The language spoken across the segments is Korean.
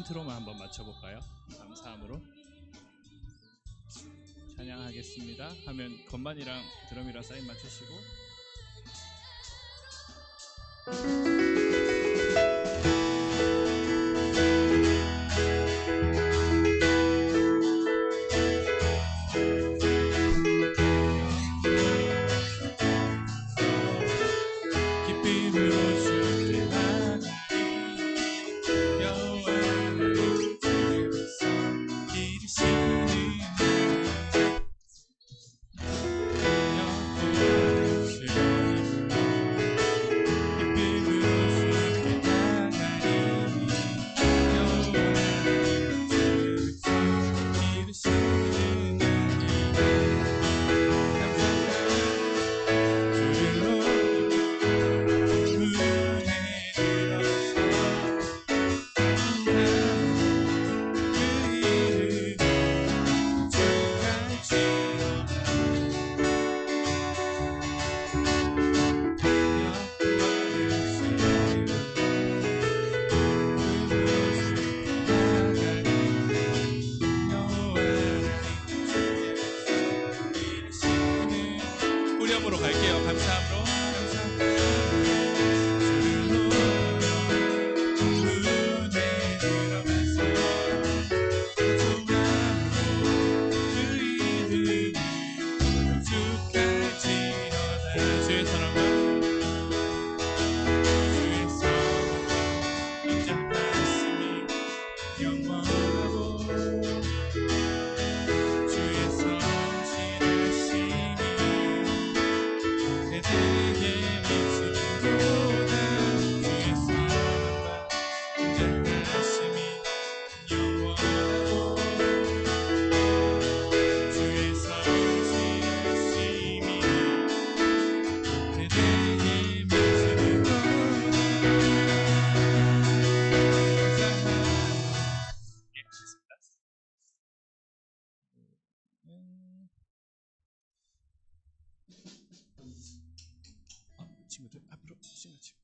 인트로만 한번 맞춰볼까요? 감사함으로 찬양하겠습니다 하면 건반이랑 드럼이랑 사인 맞추시고 후렴으로 갈게요. 감사함으로 주의 사랑과 친구들 앞으로 친구들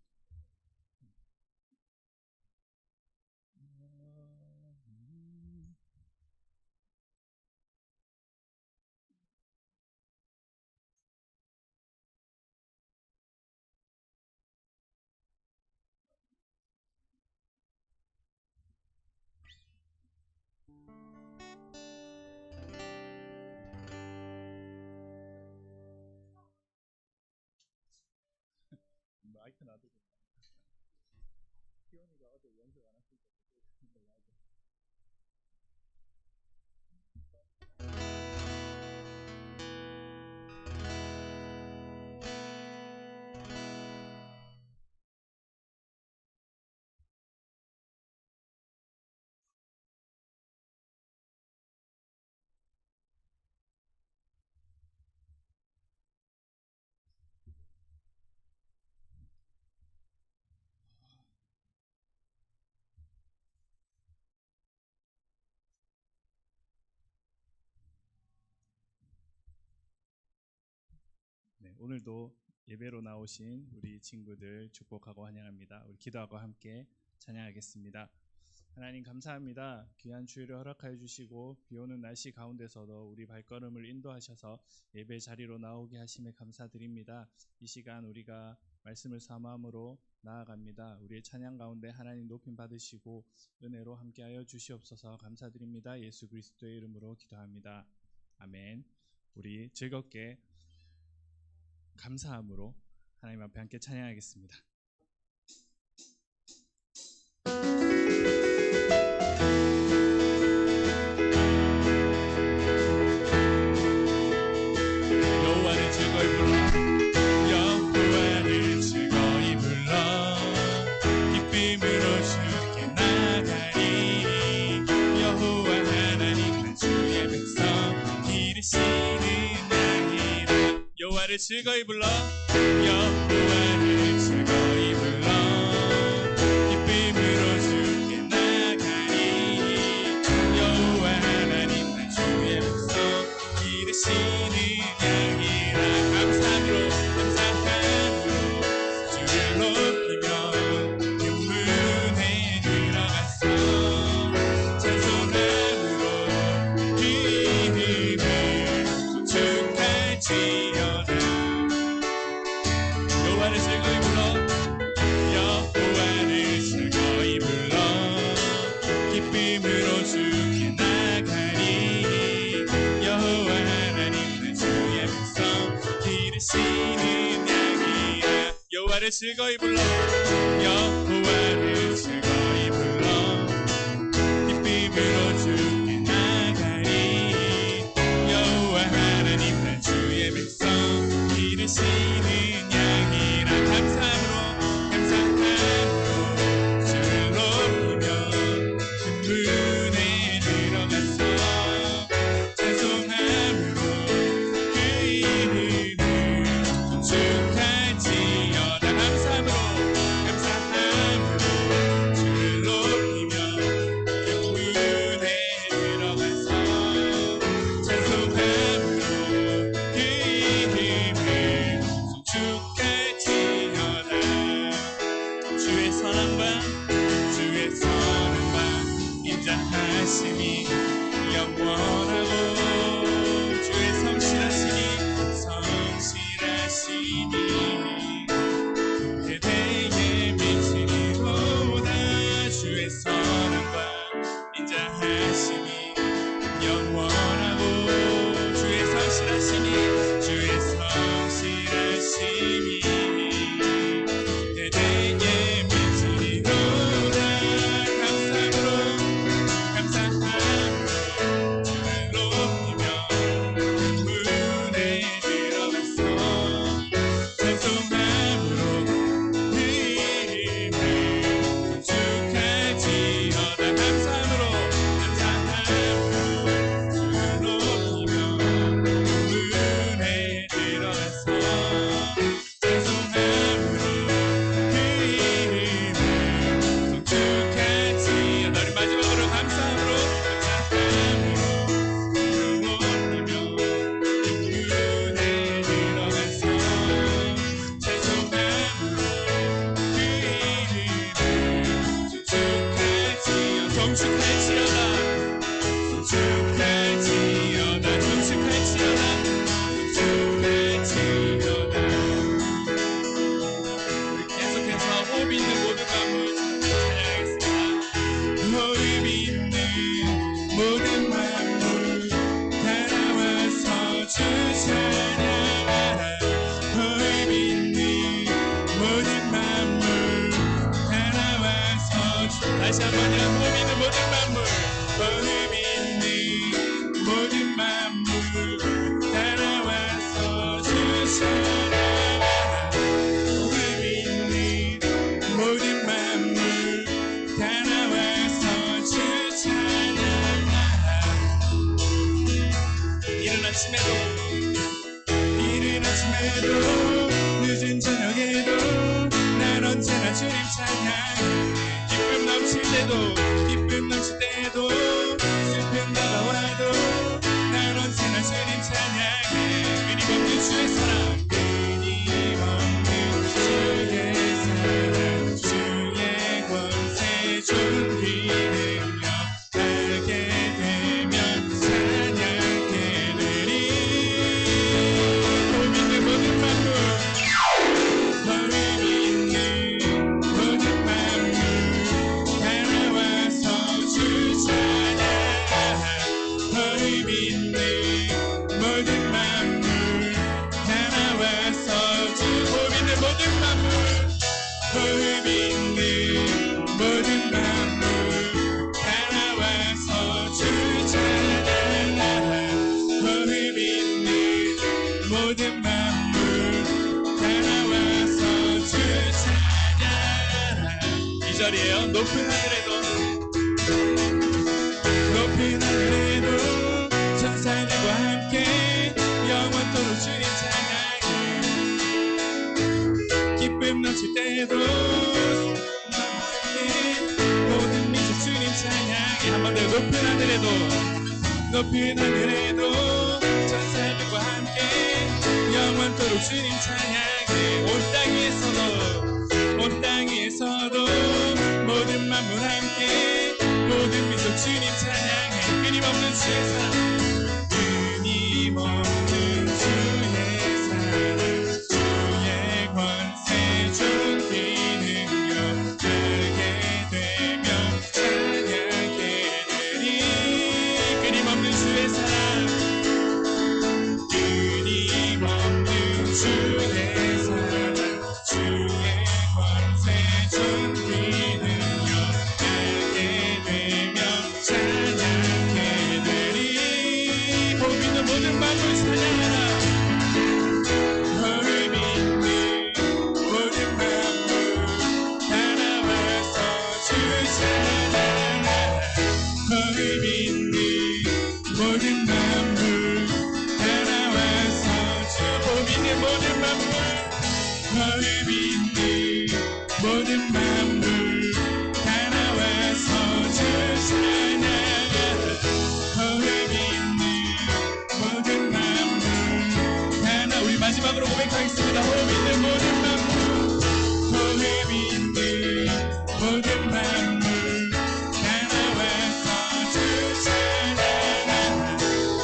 마이크 놔두고 희원이가 어제 연습 안 했을 때 네, 오늘도 예배로 나오신 우리 친구들 축복하고 환영합니다. 우리 기도하고 함께 찬양하겠습니다. 하나님 감사합니다. 귀한 주일을 허락하여 주시고 비오는 날씨 가운데서도 우리 발걸음을 인도하셔서 예배 자리로 나오게 하심에 감사드립니다. 이 시간 우리가 말씀을 사모함으로 나아갑니다. 우리의 찬양 가운데 하나님 높임 받으시고 은혜로 함께하여 주시옵소서. 감사드립니다. 예수 그리스도의 이름으로 기도합니다. 아멘. 우리 즐겁게 감사함으로 하나님 앞에 함께 찬양하겠습니다. 여호와를 즐거이 불러 여호와를 즐거이 불러 기쁨으로 주께 나가리 여호와 하나님은 주의 백성 기르시는 양이라 여호와를 즐거이 불러 여호와를 즐거이 불러 기쁨으로 주께 나가리 여호와 하나님은 주의 백성 기르시는 양이라 감사함으로 주를 높이며 그 문에 들어가서 기쁨으로 주께 나가리. 여호와 하나님은 주의 백성 기르시는 양이라. 여호와를 즐거이 불러, 여호와를 즐거이 불러. 기쁨으로 주께 나가리. 여호와 하나님은 주의 백성 기르시는 양이라. 감사함으로 주를 높이며 그 문에 들어가서 찬송함으로 그 이름을 축할지어다. 감사함으로 주를 높이며 그 문에 들어가서 찬송함으로 그 이름을 축할지어다. 주의 선함과 주의 선함과 인자하심이 영원하고 주의 성실하심이 대대에 미치리로다. 주의 선함과 인자하심이 영원하고 주의 성실하심이 대대에 미치리로다. 감사함으로 주를 높이며 문에 들어가서 찬송함으로 그 이름을 축할지어다. 감사함으로 주를 높이며 문에 들어가서 찬송함으로 그 이름을 축할지어다. 우리 마지막으로 감사함으로 주를 높이며 문에 들어가서 찬송함으로 그 이름을 축할지어다. 정축할지어다. 계속해서 호흡 있는 모든 마음을 찬양하겠습니다. 호흡 있는 모든 마음을 따라와서 주 찬양하라. 호흡 있는 모든 마음을 따라와서 다시 한번요. 호흡 있는 모든 마음을, 호흡 있는 모든 마음을 따라와서 주 찬양하라. 호흡 있는 모든 마음을 따라와서 주 찬양하라. 이른 아침에도 늦은 저녁에도 난 언제나 주님 찬양해. 기쁨 넘칠 때도 슬픔 다가와도 난 언제나 주님 찬양해. 끊임없는 주의 사랑, 주의 권세 존귀 능력 알게 되면 찬양케 되리. 호흡 있는 모든 마음을 따라와서 주 찬양하라. 호흡 있는 모든 마음을 따라와서 호흡 있는 모든 마음을, 호흡 있는 모든 마음을 따라와서 주 찬양하라. 호흡 있는 모든 마음을 따라와서 주 찬양하라. 이 자리에요. 높은 하늘에도 천사들과 함께 영원토록 주님 찬양해. 기쁨 넘칠 때도 모든 민족 주님 찬양해. 한 번 더. 높은 하늘에도 천사들과 함께 영원토록 주님 찬양해. 온 땅 위에서도 모든 만물 함께 모든 민족 주님 찬양해. 끊임없는 주의 사랑, 끊임없는 주의 사랑, 주의 권세 존귀 능력 알게 되면 찬양해. 사랑 끊임없는 주의 사랑 주의 권세 존귀 능력 알게 되며 찬양해 드리 복 있는 모든 마음을 찬양하라 너를 믿는 모든 마음을 다 나와서 주 찬양하라 너를 믿는 모든 마음을 다 나와서 주 복 있는 모든 마음을 너를 믿는 모든 마음을 다 나와서 주 찬양하라 너를 믿는 모든 마음을 다 나 우리 마지막으로 고백하겠습니다. 너를 믿는 모든 마음을 너를 믿는 모든 마음을 다 나와서 주 찬양하라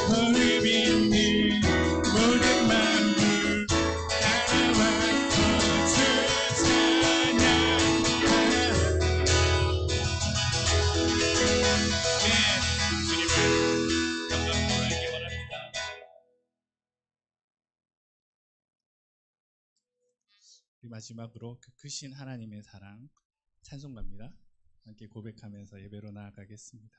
너를 믿는 모든 마음을 다 나와서 주 찬양하라 네, 주님을 영광스러워하기 원합니다. 우리 마지막으로 그 크신 하나님의 사랑 찬송가입니다. 함께 고백하면서 예배로 나아가겠습니다.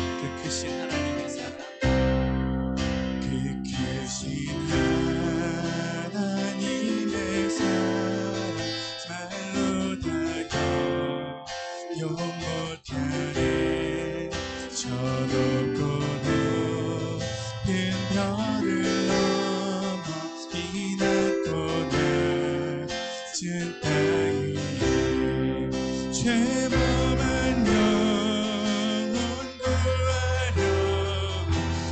그 크신 하나님의 사랑 그 크신 하나님의 사랑 말로 다 용 못하네 저 높고 높은 별을 넘어 이 낮고 낮은 땅 위에 죄범한 영혼 구하려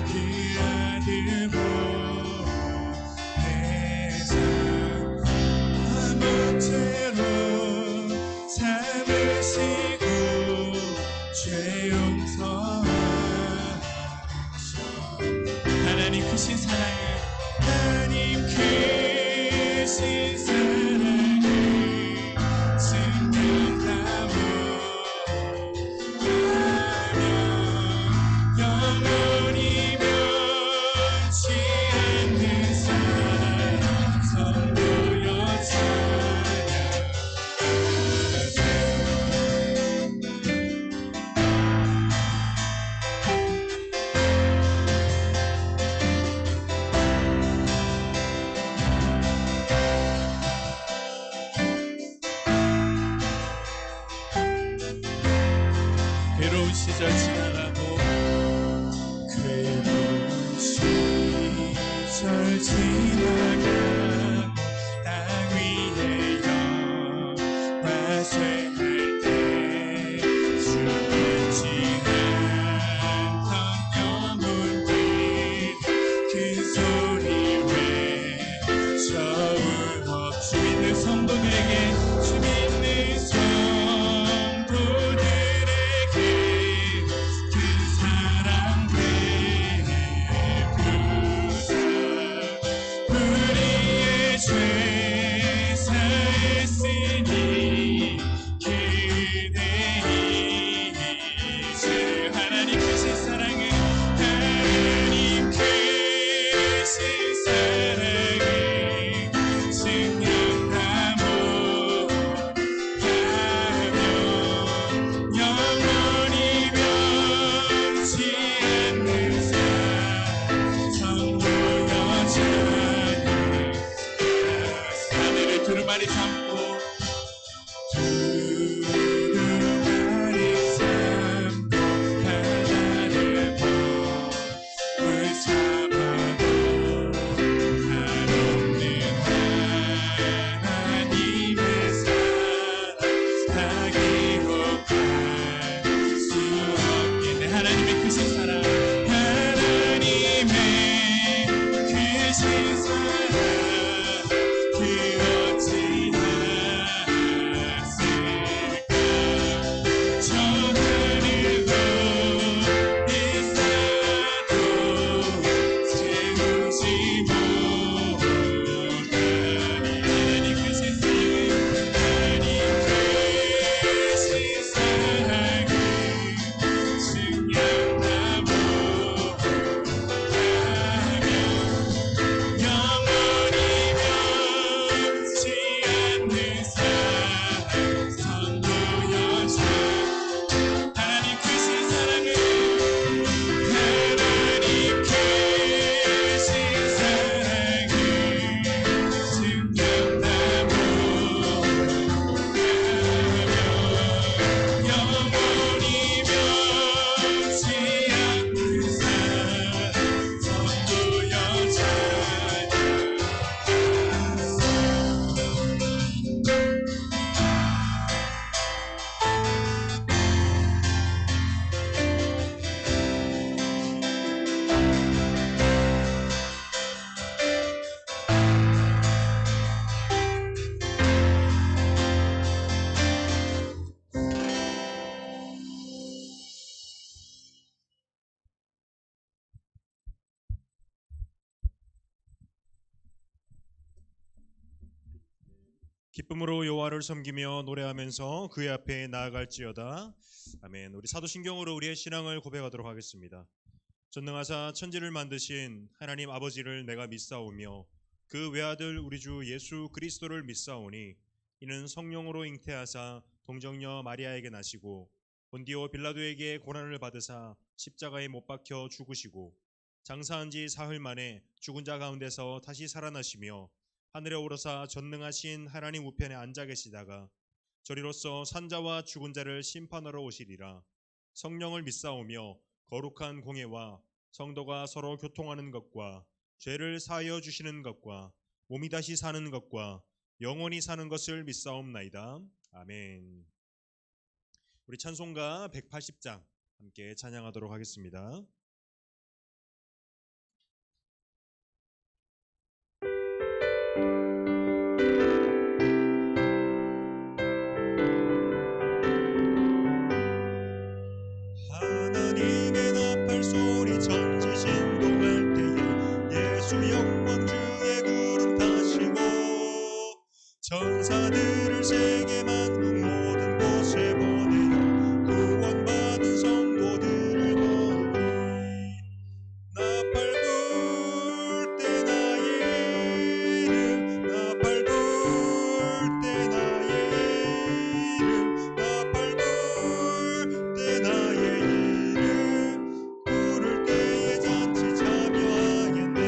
그 아들 보내사 아무 죄로 삼으시고 죄 용서하셔 하나님 크신 사랑을 하나님 크신 사랑을 증명하며 영원히 변치 않는 사랑 선보여 괴로운 시절 지나가고 괴로운 시절 지나가고 땅 위에 영화 쇠할 때 주는 지나던 영혼들 그 소리 외쳐울 없주 있는 성도들에게 주 믿는 성도들에게 그 사랑 베푸사 기쁨으로 여호와를 섬기며 노래하면서 그의 앞에 나아갈지어다. 아멘. 우리 사도신경으로 우리의 신앙을 고백하도록 하겠습니다. 전능하사 천지를 만드신 하나님 아버지를 내가 믿사오며 그 외아들 우리 주 예수 그리스도를 믿사오니 이는 성령으로 잉태하사 동정녀 마리아에게 나시고 본디오 빌라도에게 고난을 받으사 십자가에 못 박혀 죽으시고 장사한 지 사흘 만에 죽은 자 가운데서 다시 살아나시며 하늘에 오르사 전능하신 하나님 우편에 앉아 계시다가 저리로서 산자와 죽은 자를 심판하러 오시리라. 성령을 믿사오며 거룩한 공예와 성도가 서로 교통하는 것과 죄를 사하여 주시는 것과 몸이 다시 사는 것과 영원히 사는 것을 믿사옵나이다. 아멘. 우리 찬송가 180장 함께 찬양하도록 하겠습니다. 하나님의 나팔 소리 천지 진동할 때에 예수 영광 중에 구름 타시고 천사들을 세계 만국 모든 곳에 보내어 구원받은 성도들을 모으니 나팔 불 때 나의 이름 나팔 불 때 나의 이름 나팔 불 때 나의 이름 부를 때에 잔치 참여하겠네.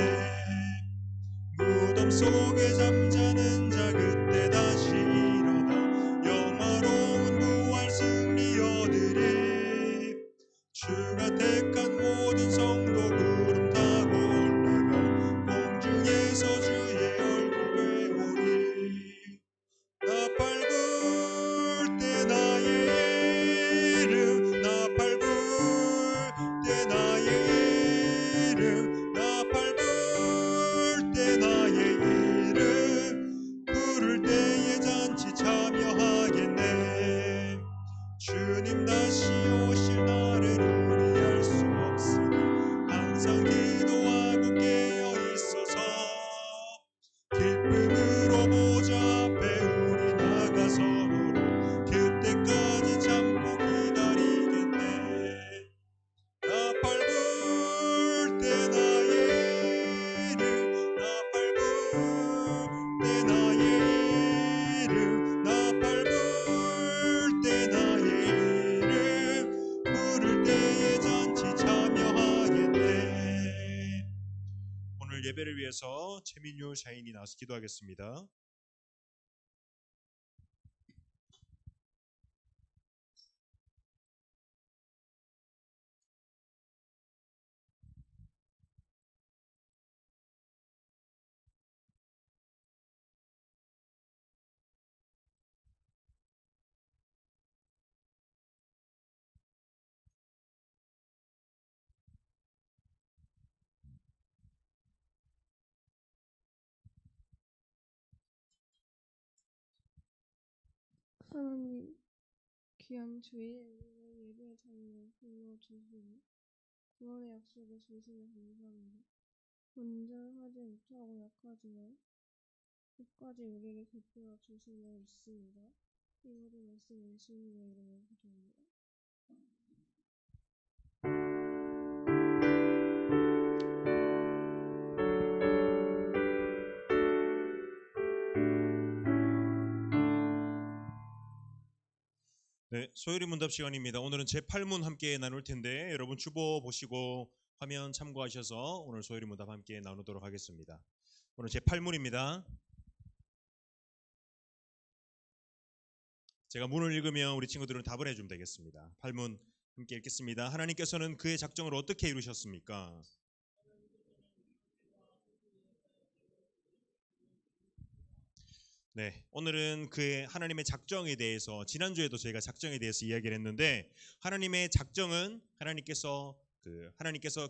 무덤 속에 잠자는 자 그때 다시 일어나 영화로운 부활 승리 얻으리. 주가 택한 모든 성도 구름 타고 올라가 공중에서 주의 얼굴 배우리. 나팔 불 때 나의 이름 나팔 불 때 나의 이름 나팔 불 때 나의 이름 부를 때에 잔치 참여하겠네. 주님 다시 오실 날을 우리 알 수 없으니 항상 기도하고 깨어 있어서 기쁨으로 보좌 앞에 우리 나가서로 그때까지 참고 기다리겠네. 나팔 불 때 나의 이름 나팔 불 때 나의 이름 나팔 불 때 나의 이름 부를 때에 잔치 참여하겠네. 오늘 예배를 위해서 최민유 샤인이 나와서 기도하겠습니다. 하나님, 귀한 주의 오늘 예배 자리를 불러주시니 구원의 약속을 주시니 감사합니다. 운전하지 못하고 약하지만 끝까지 우리를 붙들어 주심을 믿습니다. 이 모든 말씀 예수님의 이름으로 기도합니다. 네, 소요리 문답 시간입니다. 오늘은 제8문 함께 나눌 텐데 여러분 주보 보시고 화면 참고하셔서 오늘 소요리 문답 함께 나누도록 하겠습니다. 오늘 제8문입니다. 제가 문을 읽으면 우리 친구들은 답을 해주면 되겠습니다. 8문 함께 읽겠습니다. 하나님께서는 그의 작정을 어떻게 이루셨습니까? 네, 오늘은 그의 하나님의 작정에 대해서 지난주에도 저희가 작정에 대해서 이야기를 했는데 하나님의 작정은 하나님께서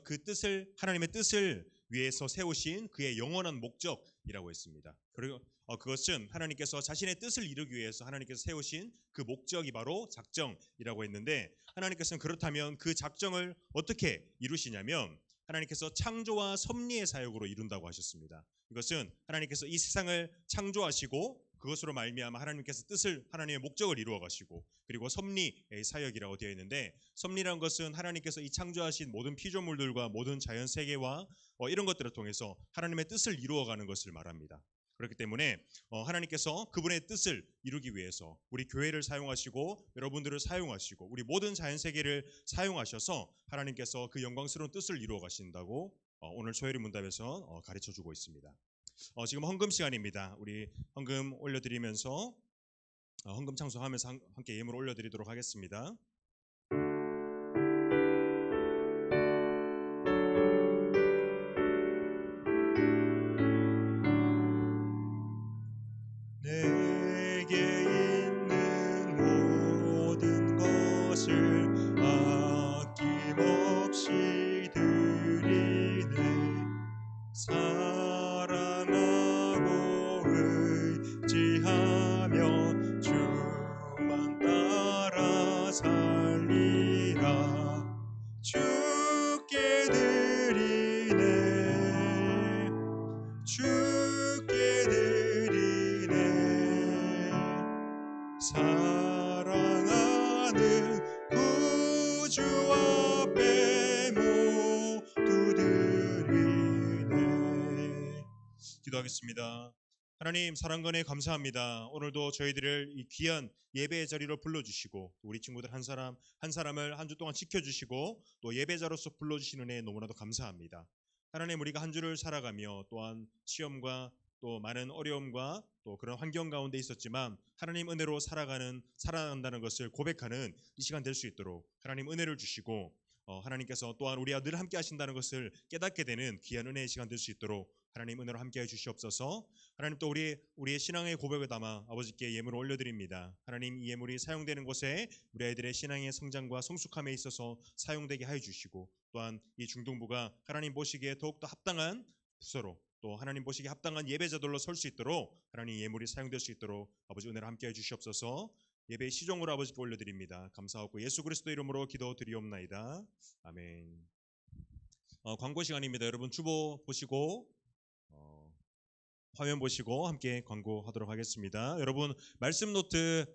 그 뜻을 하나님의 뜻을 위해서 세우신 그의 영원한 목적이라고 했습니다. 그리고 그것은 하나님께서 자신의 뜻을 이루기 위해서 하나님께서 세우신 그 목적이 바로 작정이라고 했는데 하나님께서는 그렇다면 그 작정을 어떻게 이루시냐면 하나님께서 창조와 섭리의 사역으로 이룬다고 하셨습니다. 이것은 하나님께서 이 세상을 창조하시고 그것으로 말미암아 하나님께서 뜻을 하나님의 목적을 이루어 가시고 그리고 섭리의 사역이라고 되어 있는데 섭리라는 것은 하나님께서 이 창조하신 모든 피조물들과 모든 자연 세계와 이런 것들을 통해서 하나님의 뜻을 이루어가는 것을 말합니다. 그렇기 때문에 하나님께서 그분의 뜻을 이루기 위해서 우리 교회를 사용하시고 여러분들을 사용하시고 우리 모든 자연 세계를 사용하셔서 하나님께서 그 영광스러운 뜻을 이루어 가신다고 오늘 소요리 문답에서 가르쳐 주고 있습니다. 지금 헌금 시간입니다. 우리 헌금 올려드리면서 헌금 창송하면서 함께 예물 올려드리도록 하겠습니다. 내게 있는 모든 것을 아낌없이 드리네. 사랑하고 의지하며 주만 따라 살리라. 주께 드리네. 주께 드리네. 사랑하는 구주 앞에 모두 드리네. 기도하겠습니다. 하나님 사랑건에 감사합니다. 오늘도 저희들을 이 귀한 예배의 자리로 불러주시고 우리 친구들 한 사람 한 사람을 한 주 동안 지켜주시고 또 예배자로서 불러주시는 은혜에 너무나도 감사합니다. 하나님 우리가 한 주를 살아가며 또한 시험과 또 많은 어려움과 또 그런 환경 가운데 있었지만 하나님 은혜로 살아간다는 것을 고백하는 이 시간 될 수 있도록 하나님 은혜를 주시고 하나님께서 또한 우리와 늘 함께 하신다는 것을 깨닫게 되는 귀한 은혜의 시간 될 수 있도록 하나님 은혜로 함께해 주시옵소서. 하나님 또 우리의 신앙의 고백을 담아 아버지께 예물을 올려드립니다. 하나님 이 예물이 사용되는 곳에 우리 아이들의 신앙의 성장과 성숙함에 있어서 사용되게 하여 주시고 또한 이 중등부가 하나님 보시기에 더욱더 합당한 부서로 또 하나님 보시기에 합당한 예배자들로 설 수 있도록 하나님 예물이 사용될 수 있도록 아버지 은혜를 함께해 주시옵소서. 예배의 시종으로 아버지께 올려드립니다. 감사하고 예수 그리스도 이름으로 기도드리옵나이다. 아멘. 광고 시간입니다. 여러분 주보 보시고 화면 보시고 함께 광고하도록 하겠습니다. 여러분 말씀 노트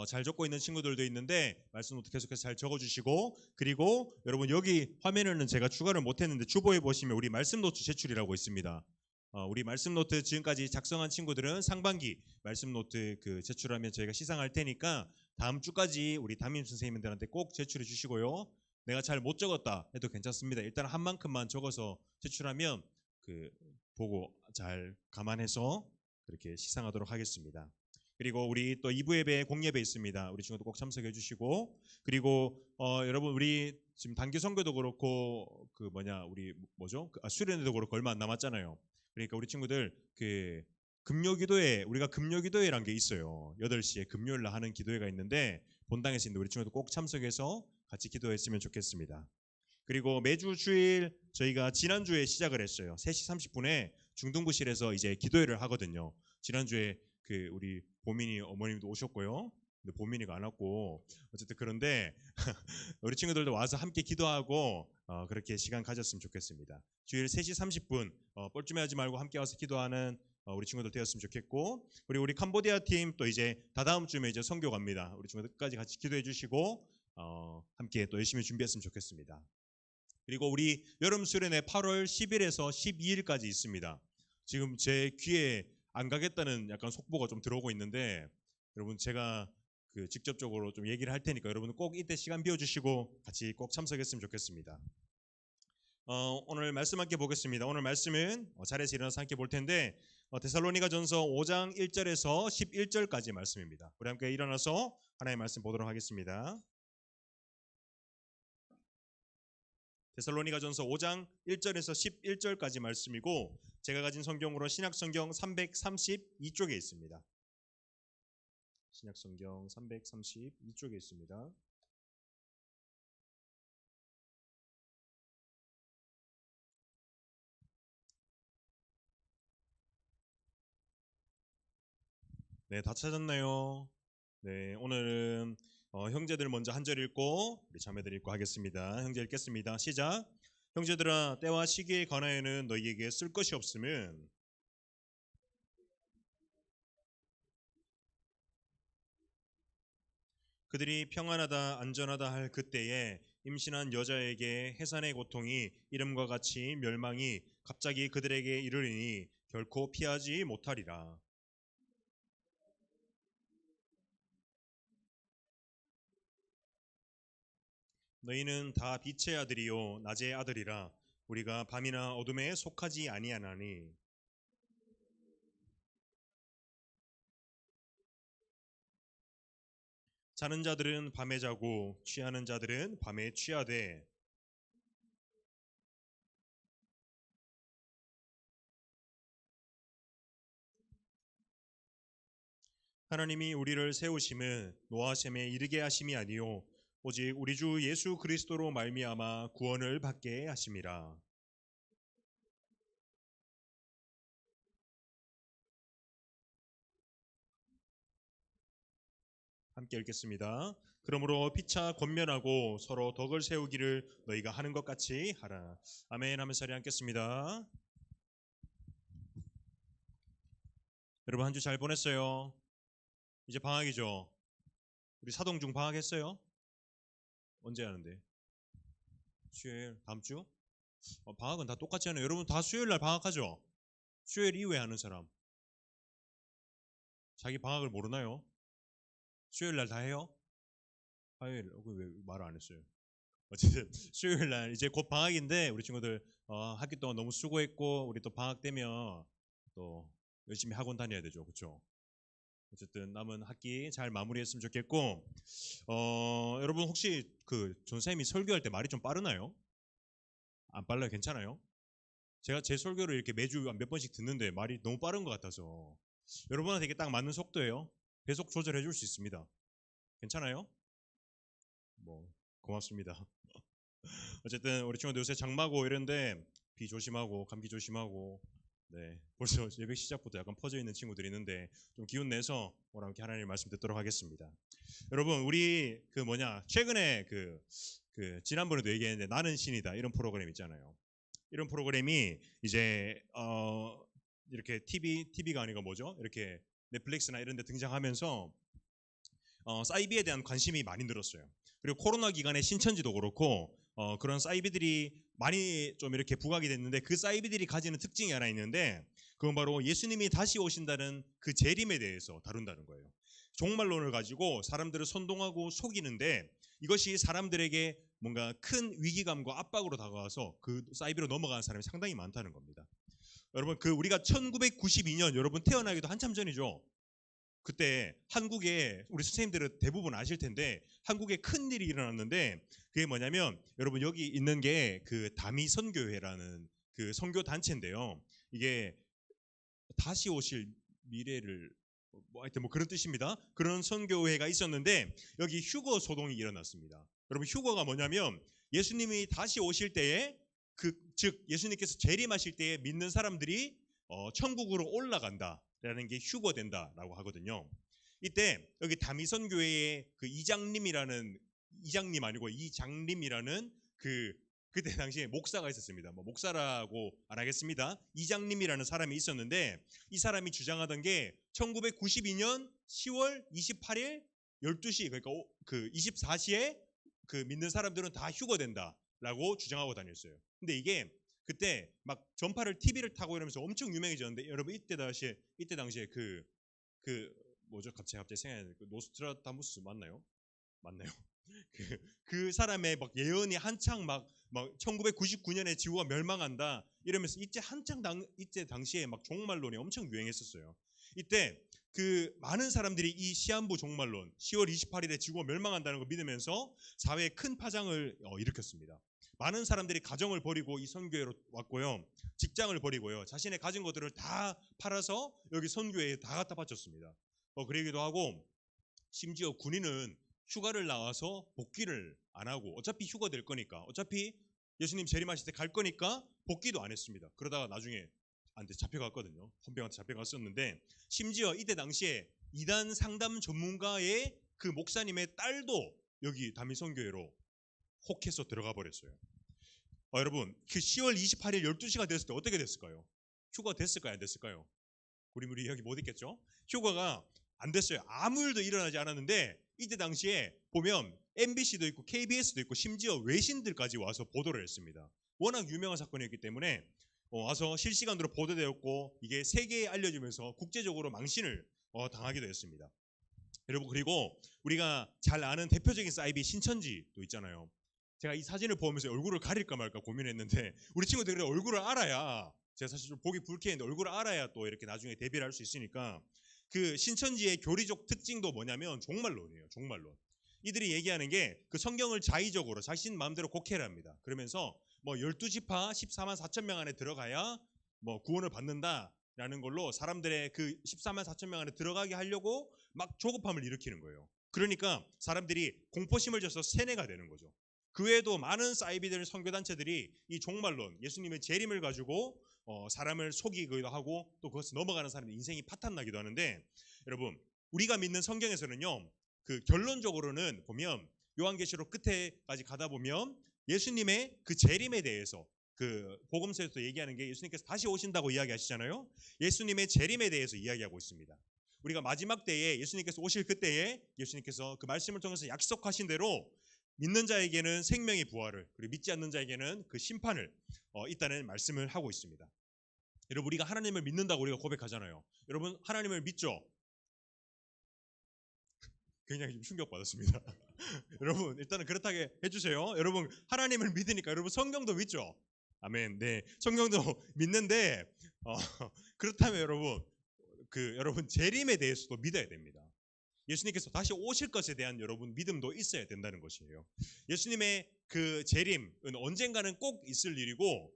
잘 적고 있는 친구들도 있는데 말씀 노트 계속해서 잘 적어주시고 그리고 여러분 여기 화면에는 제가 추가를 못했는데 주보에 보시면 우리 말씀 노트 제출이라고 있습니다. 우리 말씀 노트 지금까지 작성한 친구들은 상반기 말씀 노트 제출하면 저희가 시상할 테니까 다음 주까지 우리 담임 선생님들한테 꼭 제출해 주시고요. 내가 잘 못 적었다 해도 괜찮습니다. 일단 한 만큼만 적어서 제출하면 보고 잘 감안해서 그렇게 시상하도록 하겠습니다. 그리고 우리 또 2부 예배 공예배 있습니다. 우리 친구들 꼭 참석해 주시고 그리고 여러분 우리 지금 단기 선교도 그렇고 우리 수련회도 그렇고 얼마 안 남았잖아요. 그러니까 우리 친구들 금요기도회 우리가 금요기도회란 게 있어요. 8시에 금요일 날 하는 기도회가 있는데 본당에서 있는데 우리 친구들 꼭 참석해서 같이 기도했으면 좋겠습니다. 그리고 매주 주일 저희가 지난주에 시작을 했어요. 3시 30분에 중등부실에서 이제 기도회를 하거든요. 지난주에 우리 보민이 어머님도 오셨고요. 근데 보민이가 안 왔고 어쨌든 그런데 우리 친구들도 와서 함께 기도하고 그렇게 시간 가졌으면 좋겠습니다. 주일 3시 30분 뻘쭘해하지 말고 함께 와서 기도하는 우리 친구들 되었으면 좋겠고 그리고 우리 캄보디아 팀 또 이제 다다음 주에 이제 선교 갑니다. 우리 친구들 끝까지 같이 기도해 주시고 함께 또 열심히 준비했으면 좋겠습니다. 그리고 우리 여름 수련회 8월 10일에서 12일까지 있습니다. 지금 제 귀에 안 가겠다는 약간 속보가 좀 들어오고 있는데 여러분 제가 직접적으로 좀 얘기를 할 테니까 여러분 꼭 이때 시간 비워주시고 같이 꼭 참석했으면 좋겠습니다. 오늘 말씀 함께 보겠습니다. 오늘 말씀은 자리에서 일어나서 함께 볼 텐데 데살로니가전서 5장 1절에서 11절까지 말씀입니다. 우리 함께 일어나서 하나님의 말씀 보도록 하겠습니다. 데살로니가전서 5장 1절에서 11절까지 말씀이고 제가 가진 성경으로 신약성경 332쪽에 있습니다. 신약성경 332쪽에 있습니다. 네, 다 찾았나요? 네, 오늘은 형제들 먼저 한 절 읽고 우리 자매들 읽고 하겠습니다. 형제 읽겠습니다. 시작. 형제들아 때와 시기에 관하여는 너희에게 쓸 것이 없음은 그들이 평안하다 안전하다 할 그때에 임신한 여자에게 해산의 고통이 이름과 같이 멸망이 갑자기 그들에게 이르리니 결코 피하지 못하리라. 너희는 다 빛의 아들이요 낮의 아들이라. 우리가 밤이나 어둠에 속하지 아니하나니. 자는 자들은 밤에 자고 취하는 자들은 밤에 취하되 하나님이 우리를 세우심은 노아셈에 이르게 하심이 아니요 오직 우리 주 예수 그리스도로 말미암아 구원을 받게 하심이라. 함께 읽겠습니다. 그러므로 피차 권면하고 서로 덕을 세우기를 너희가 하는 것 같이 하라. 아멘 하면서 자리에 앉겠습니다. 여러분 한 주 잘 보냈어요? 이제 방학이죠? 우리 사동중 방학했어요? 언제 하는데? 수요일 다음 주? 방학은 다 똑같지 않아요? 여러분 다 수요일 날 방학하죠? 수요일 이후에 하는 사람 자기 방학을 모르나요? 수요일 날 다 해요? 화요일 왜 말을 안 했어요? 어쨌든 수요일 날 이제 곧 방학인데 우리 친구들 학기 동안 너무 수고했고 우리 또 방학 되면 또 열심히 학원 다녀야 되죠, 그렇죠? 어쨌든 남은 학기 잘 마무리했으면 좋겠고 여러분 혹시 그 전사님이 설교할 때 말이 좀 빠르나요? 안 빨라요? 괜찮아요? 제가 제 설교를 이렇게 매주 몇 번씩 듣는데 말이 너무 빠른 것 같아서 여러분한테 이게 딱 맞는 속도예요. 배속 조절해 줄 수 있습니다. 괜찮아요? 뭐 고맙습니다. 어쨌든 우리 친구들 요새 장마고 이런데 비 조심하고 감기 조심하고 네 벌써 예배 시작부터 약간 퍼져 있는 친구들이 있는데 좀 기운 내서 오늘 함께 하나님의 말씀 듣도록 하겠습니다. 여러분 우리 최근에 지난번에도 얘기했는데 나는 신이다 이런 프로그램 있잖아요. 이런 프로그램이 이제 이렇게 TV가 아니고 뭐죠? 이렇게 넷플릭스나 이런 데 등장하면서 사이비에 대한 관심이 많이 늘었어요. 그리고 코로나 기간에 신천지도 그렇고 그런 사이비들이 많이 좀 이렇게 부각이 됐는데 그 사이비들이 가지는 특징이 하나 있는데 그건 바로 예수님이 다시 오신다는 그 재림에 대해서 다룬다는 거예요. 종말론을 가지고 사람들을 선동하고 속이는데 이것이 사람들에게 뭔가 큰 위기감과 압박으로 다가와서 그 사이비로 넘어가는 사람이 상당히 많다는 겁니다. 여러분 우리가 1992년 여러분 태어나기도 한참 전이죠. 그때 한국에 우리 선생님들은 대부분 아실 텐데 한국에 큰 일이 일어났는데 그게 뭐냐면 여러분 여기 있는 게 그 다미선교회라는 그 선교 단체인데요. 이게 다시 오실 미래를 하여튼 그런 뜻입니다. 그런 선교회가 있었는데 여기 휴거 소동이 일어났습니다. 여러분 휴거가 뭐냐면 예수님이 다시 오실 때에 즉 예수님께서 재림하실 때에 믿는 사람들이 천국으로 올라간다라는 게 휴거된다라고 하거든요. 이때 여기 다미선 교회의 그 이장님이라는 그때 당시에 목사가 있었습니다. 목사라고 안 하겠습니다. 이장님이라는 사람이 있었는데 이 사람이 주장하던 게 1992년 10월 28일 12시 그러니까 그 24시에 그 믿는 사람들은 다 휴거된다라고 주장하고 다녔어요. 근데 이게 그때 막 전파를 TV를 타고 이러면서 엄청 유명해졌는데 여러분 이때 당시에 뭐죠? 갑자기 생각이 나요. 노스트라다무스 맞나요? 그 사람의 막 예언이 한창 막 1999년에 지구가 멸망한다 이러면서 이때 당시에 막 종말론이 엄청 유행했었어요. 이때 그 많은 사람들이 이 시한부 종말론 10월 28일에 지구가 멸망한다는 걸 믿으면서 사회에 큰 파장을 일으켰습니다. 많은 사람들이 가정을 버리고 이 선교회로 왔고요. 직장을 버리고요. 자신의 가진 것들을 다 팔아서 여기 선교회에 다 갖다 바쳤습니다. 그러기도 하고 심지어 군인은 휴가를 나와서 복귀를 안 하고 어차피 휴가 될 거니까 어차피 예수님 재림하실 때 갈 거니까 복귀도 안 했습니다. 그러다가 나중에 잡혀갔거든요. 헌병한테 잡혀갔었는데 심지어 이때 당시에 이단 상담 전문가의 그 목사님의 딸도 여기 다미선교회로 혹해서 들어가 버렸어요. 여러분 그 10월 28일 12시가 됐을 때 어떻게 됐을까요? 휴가 됐을까요? 안 됐을까요? 우리 여기 못 있겠죠? 휴가가 안 됐어요. 아무 일도 일어나지 않았는데 이때 당시에 보면 MBC도 있고 KBS도 있고 심지어 외신들까지 와서 보도를 했습니다. 워낙 유명한 사건이었기 때문에 와서 실시간으로 보도되었고 이게 세계에 알려지면서 국제적으로 망신을 당하기도 했습니다. 여러분, 그리고 우리가 잘 아는 대표적인 사이비 신천지도 있잖아요. 제가 이 사진을 보면서 얼굴을 가릴까 말까 고민했는데 우리 친구들이 얼굴을 알아야, 제가 사실 좀 보기 불쾌했는데 얼굴을 알아야 또 이렇게 나중에 대비를 할 수 있으니까, 그 신천지의 교리적 특징도 뭐냐면 종말론이에요. 종말론. 이들이 얘기하는 게 그 성경을 자의적으로 자신 마음대로 곡해를 합니다. 그러면서 뭐 12지파 14만 4천 명 안에 들어가야 뭐 구원을 받는다라는 걸로 사람들의 그 14만 4천 명 안에 들어가게 하려고 막 조급함을 일으키는 거예요. 그러니까 사람들이 공포심을 줘서 세뇌가 되는 거죠. 그 외에도 많은 사이비들 선교단체들이 이 종말론, 예수님의 재림을 가지고 사람을 속이기도 하고 또 그것을 넘어가는 사람의 인생이 파탄나기도 하는데, 여러분, 우리가 믿는 성경에서는요, 그 결론적으로는 보면 요한계시록 끝에까지 가다 보면 예수님의 그 재림에 대해서, 그 복음서에서 얘기하는 게 예수님께서 다시 오신다고 이야기하시잖아요. 예수님의 재림에 대해서 이야기하고 있습니다. 우리가 마지막 때에 예수님께서 오실 그때에 예수님께서 그 말씀을 통해서 약속하신 대로 믿는 자에게는 생명의 부활을, 그리고 믿지 않는 자에게는 그 심판을 있다는 말씀을 하고 있습니다. 여러분, 우리가 하나님을 믿는다고 우리가 고백하잖아요. 여러분, 하나님을 믿죠? 굉장히 좀 충격받았습니다. 여러분, 일단은 그렇다게 해주세요. 여러분, 하나님을 믿으니까 여러분 성경도 믿죠? 아멘. 네, 성경도 믿는데 그렇다면 여러분 재림에 대해서도 믿어야 됩니다. 예수님께서 다시 오실 것에 대한 여러분 믿음도 있어야 된다는 것이에요. 예수님의 그 재림은 언젠가는 꼭 있을 일이고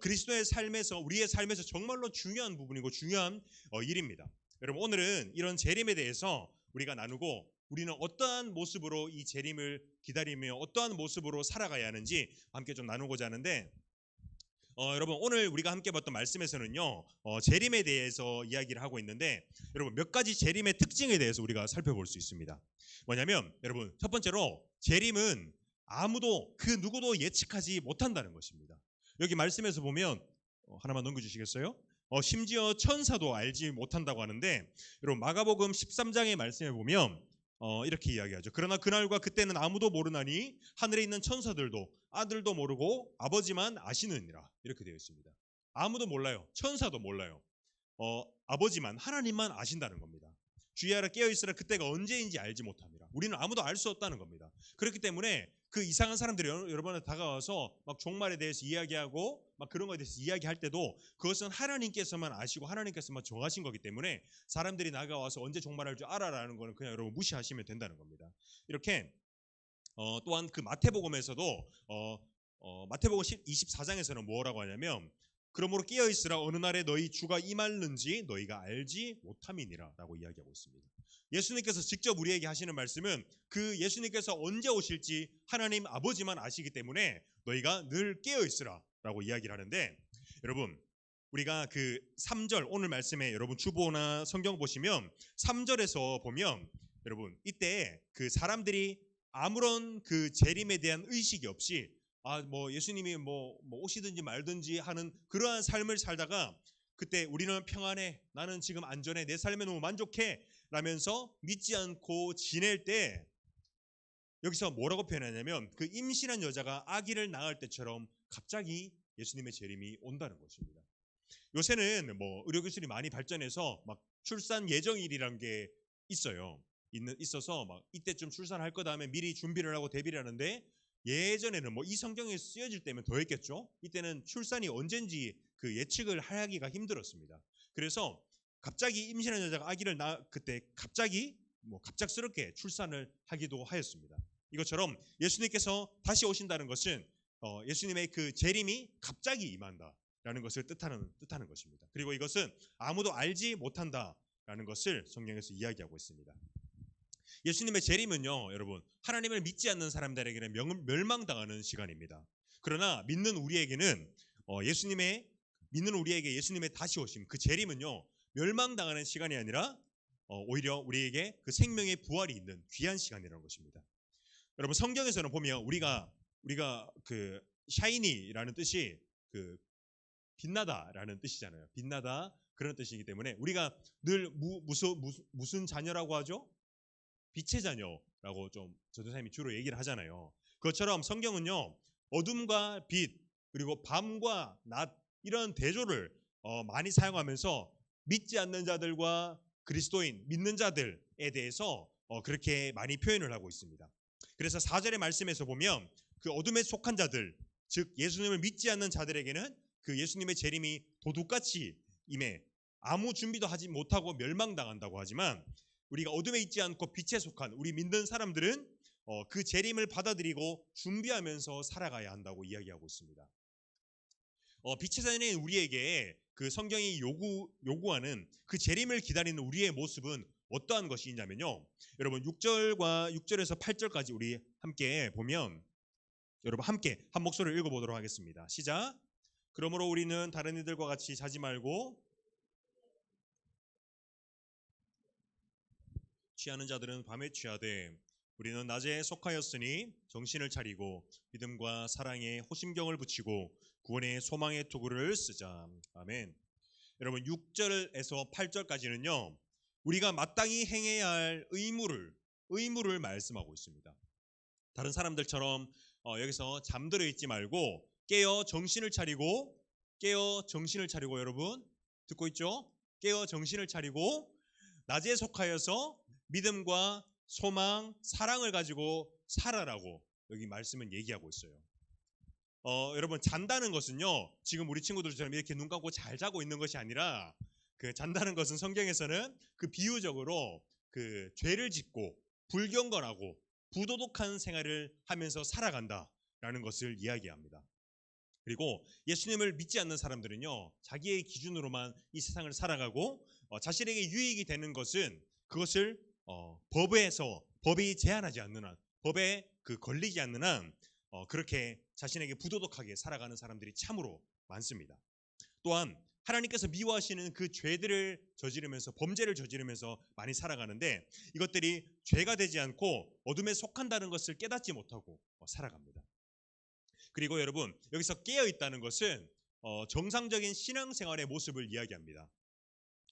그리스도의 삶에서, 우리의 삶에서 정말로 중요한 부분이고 중요한 일입니다. 여러분, 오늘은 이런 재림에 대해서 우리가 나누고 우리는 어떠한 모습으로 이 재림을 기다리며 어떠한 모습으로 살아가야 하는지 함께 좀 나누고자 하는데, 여러분, 오늘 우리가 함께 봤던 말씀에서는요, 재림에 대해서 이야기를 하고 있는데, 여러분, 몇 가지 재림의 특징에 대해서 우리가 살펴볼 수 있습니다. 뭐냐면, 여러분, 첫 번째로 재림은 아무도 그 누구도 예측하지 못한다는 것입니다. 여기 말씀에서 보면 하나만 넘겨주시겠어요? 심지어 천사도 알지 못한다고 하는데, 여러분, 마가복음 13장의 말씀에 보면 이렇게 이야기하죠. 그러나 그날과 그때는 아무도 모르나니 하늘에 있는 천사들도 아들도 모르고 아버지만 아시느니라, 이렇게 되어 있습니다. 아무도 몰라요. 천사도 몰라요. 아버지만, 하나님만 아신다는 겁니다. 주의하라, 깨어있으라, 그때가 언제인지 알지 못합니다. 우리는 아무도 알 수 없다는 겁니다. 그렇기 때문에 그 이상한 사람들이 여러분한테 다가와서 막 종말에 대해서 이야기하고 막 그런 거에 대해서 이야기할 때도 그것은 하나님께서만 아시고 하나님께서만 정하신 거기 때문에 사람들이 나가와서 언제 종말할 줄 알아라는 거는 그냥 여러분 무시하시면 된다는 겁니다. 이렇게 또한 그 마태복음에서도 마태복음 24장에서는 뭐라고 하냐면, 그러므로 깨어있으라, 어느 날에 너희 주가 임할는지 너희가 알지 못함이니라 라고 이야기하고 있습니다. 예수님께서 직접 우리에게 하시는 말씀은 그 예수님께서 언제 오실지 하나님 아버지만 아시기 때문에 너희가 늘 깨어있으라 라고 이야기를 하는데, 여러분, 우리가 그 3절, 오늘 말씀에 여러분 주보나 성경 보시면 3절에서 보면, 여러분, 이때 그 사람들이 아무런 그 재림에 대한 의식이 없이 뭐 예수님이 뭐 오시든지 말든지 하는 그러한 삶을 살다가, 그때 우리는 평안해, 나는 지금 안전해, 내 삶에 너무 만족해 라면서 믿지 않고 지낼 때, 여기서 뭐라고 표현하냐면 그 임신한 여자가 아기를 낳을 때처럼 갑자기 예수님의 재림이 온다는 것입니다. 요새는 뭐 의료기술이 많이 발전해서 막 출산 예정일이란 게 있어서 막 이때쯤 출산할 거다 하면 미리 준비를 하고 대비를 하는데, 예전에는 뭐 이 성경에 쓰여질 때면 더 했겠죠. 이때는 출산이 언젠지 그 예측을 하기가 힘들었습니다. 그래서 갑자기 임신한 여자가 아기를 그때 갑작스럽게 출산을 하기도 하였습니다. 이것처럼 예수님께서 다시 오신다는 것은 예수님의 그 재림이 갑자기 임한다라는 것을 뜻하는 것입니다. 그리고 이것은 아무도 알지 못한다라는 것을 성경에서 이야기하고 있습니다. 예수님의 재림은요, 여러분, 하나님을 믿지 않는 사람들에게는 멸망당하는 시간입니다. 그러나 믿는 우리에게 예수님의 다시 오심, 그 재림은요, 멸망당하는 시간이 아니라 오히려 우리에게 그 생명의 부활이 있는 귀한 시간이라는 것입니다. 여러분, 성경에서는 보면 우리가 그 샤이니라는 뜻이 그 빛나다라는 뜻이잖아요. 빛나다, 그런 뜻이기 때문에 우리가 늘 무슨 자녀라고 하죠? 빛의 자녀라고 좀 전도사님이 주로 얘기를 하잖아요. 그것처럼 성경은요, 어둠과 빛 그리고 밤과 낮 이런 대조를 많이 사용하면서 믿지 않는 자들과 그리스도인 믿는 자들에 대해서 그렇게 많이 표현을 하고 있습니다. 그래서 4절의 말씀에서 보면 그 어둠에 속한 자들, 즉 예수님을 믿지 않는 자들에게는 그 예수님의 재림이 도둑같이 임해 아무 준비도 하지 못하고 멸망당한다고 하지만, 우리가 어둠에 있지 않고 빛에 속한 우리 믿는 사람들은 그 재림을 받아들이고 준비하면서 살아가야 한다고 이야기하고 있습니다. 빛의 자녀인 우리에게 그 성경이 요구하는 그 재림을 기다리는 우리의 모습은 어떠한 것이냐면요, 여러분 6절에서 8절까지 우리 함께 보면, 여러분 함께 한 목소리를 읽어보도록 하겠습니다. 시작. 그러므로 우리는 다른 이들과 같이 자지 말고 취하는 자들은 밤에 취하되 우리는 낮에 속하였으니 정신을 차리고 믿음과 사랑에 호심경을 붙이고 구원의 소망의 도구를 쓰자. 아멘. 여러분 6절에서 8절까지는요, 우리가 마땅히 행해야 할 의무를 말씀하고 있습니다. 다른 사람들처럼 여기서 잠들어 있지 말고 깨어 정신을 차리고 여러분 듣고 있죠? 깨어 정신을 차리고 낮에 속하여서 믿음과 소망, 사랑을 가지고 살아라고 여기 말씀은 얘기하고 있어요. 여러분 잔다는 것은요, 지금 우리 친구들처럼 이렇게 눈 감고 잘 자고 있는 것이 아니라, 그 잔다는 것은 성경에서는 그 비유적으로 그 죄를 짓고 불경건하고 부도덕한 생활을 하면서 살아간다라는 것을 이야기합니다. 그리고 예수님을 믿지 않는 사람들은요, 자기의 기준으로만 이 세상을 살아가고 자신에게 유익이 되는 것은 그것을 법이 제한하지 않는 한, 법에 걸리지 않는 한 그렇게 자신에게 부도덕하게 살아가는 사람들이 참으로 많습니다. 또한 하나님께서 미워하시는 그 죄들을 저지르면서, 범죄를 저지르면서 많이 살아가는데, 이것들이 죄가 되지 않고 어둠에 속한다는 것을 깨닫지 못하고 살아갑니다. 그리고 여러분 여기서 깨어있다는 것은 정상적인 신앙생활의 모습을 이야기합니다.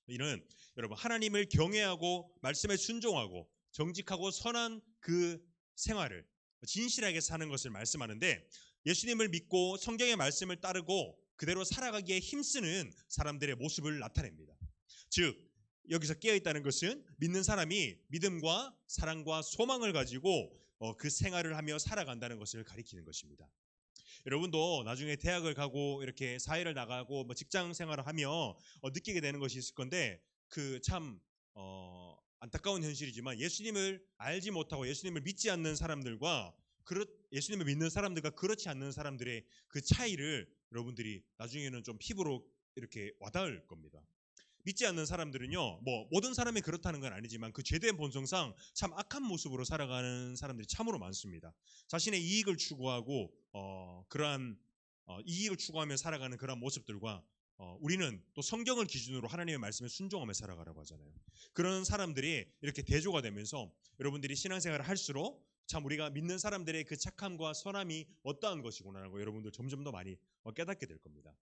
이는 여러분 하나님을 경외하고 말씀에 순종하고 정직하고 선한 그 생활을 진실하게 사는 것을 말씀하는데, 예수님을 믿고 성경의 말씀을 따르고 그대로 살아가기에 힘쓰는 사람들의 모습을 나타냅니다. 즉 여기서 깨어있다는 것은 믿는 사람이 믿음과 사랑과 소망을 가지고 그 생활을 하며 살아간다는 것을 가리키는 것입니다. 여러분도 나중에 대학을 가고 이렇게 사회를 나가고 직장 생활을 하며 느끼게 되는 것이 있을 건데, 그 참 안타까운 현실이지만 예수님을 알지 못하고 예수님을 믿지 않는 사람들과 예수님을 믿는 사람들과 그렇지 않는 사람들의 그 차이를 여러분들이 나중에는 좀 피부로 이렇게 와닿을 겁니다. 믿지 않는 사람들은요, 모든 사람이 그렇다는 건 아니지만 그 죄된 본성상 참 악한 모습으로 살아가는 사람들이 참으로 많습니다. 자신의 이익을 추구하고 그러한 이익을 추구하며 살아가는 그런 모습들과 우리는 또 성경을 기준으로 하나님의 말씀에 순종하며 살아가라고 하잖아요. 그런 사람들이 이렇게 대조가 되면서 여러분들이 신앙생활을 할수록 참 우리가 믿는 사람들의 그 착함과 선함이 어떠한 것이구나라고 여러분들 점점 더 많이 깨닫게 될 겁니다.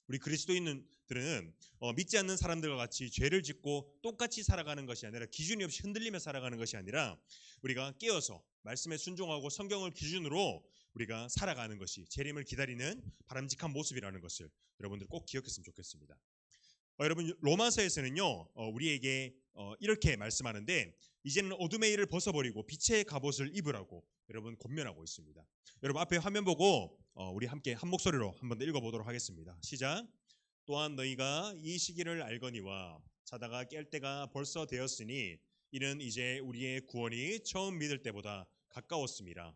우리 그리스도인들은 믿지 않는 사람들과 같이 죄를 짓고 똑같이 살아가는 것이 아니라, 기준이 없이 흔들리며 살아가는 것이 아니라, 우리가 깨어서 말씀에 순종하고 성경을 기준으로 우리가 살아가는 것이 재림을 기다리는 바람직한 모습이라는 것을 여러분들 꼭 기억했으면 좋겠습니다. 여러분 로마서에서는요, 우리에게 이렇게 말씀하는데, 이제는 어둠의 일을 벗어버리고 빛의 갑옷을 입으라고 여러분 권면하고 있습니다. 여러분 앞에 화면 보고 우리 함께 한 목소리로 한번 더 읽어보도록 하겠습니다. 시작. 또한 너희가 이 시기를 알거니와 자다가 깰 때가 벌써 되었으니 이는 이제 우리의 구원이 처음 믿을 때보다 가까웠음이라.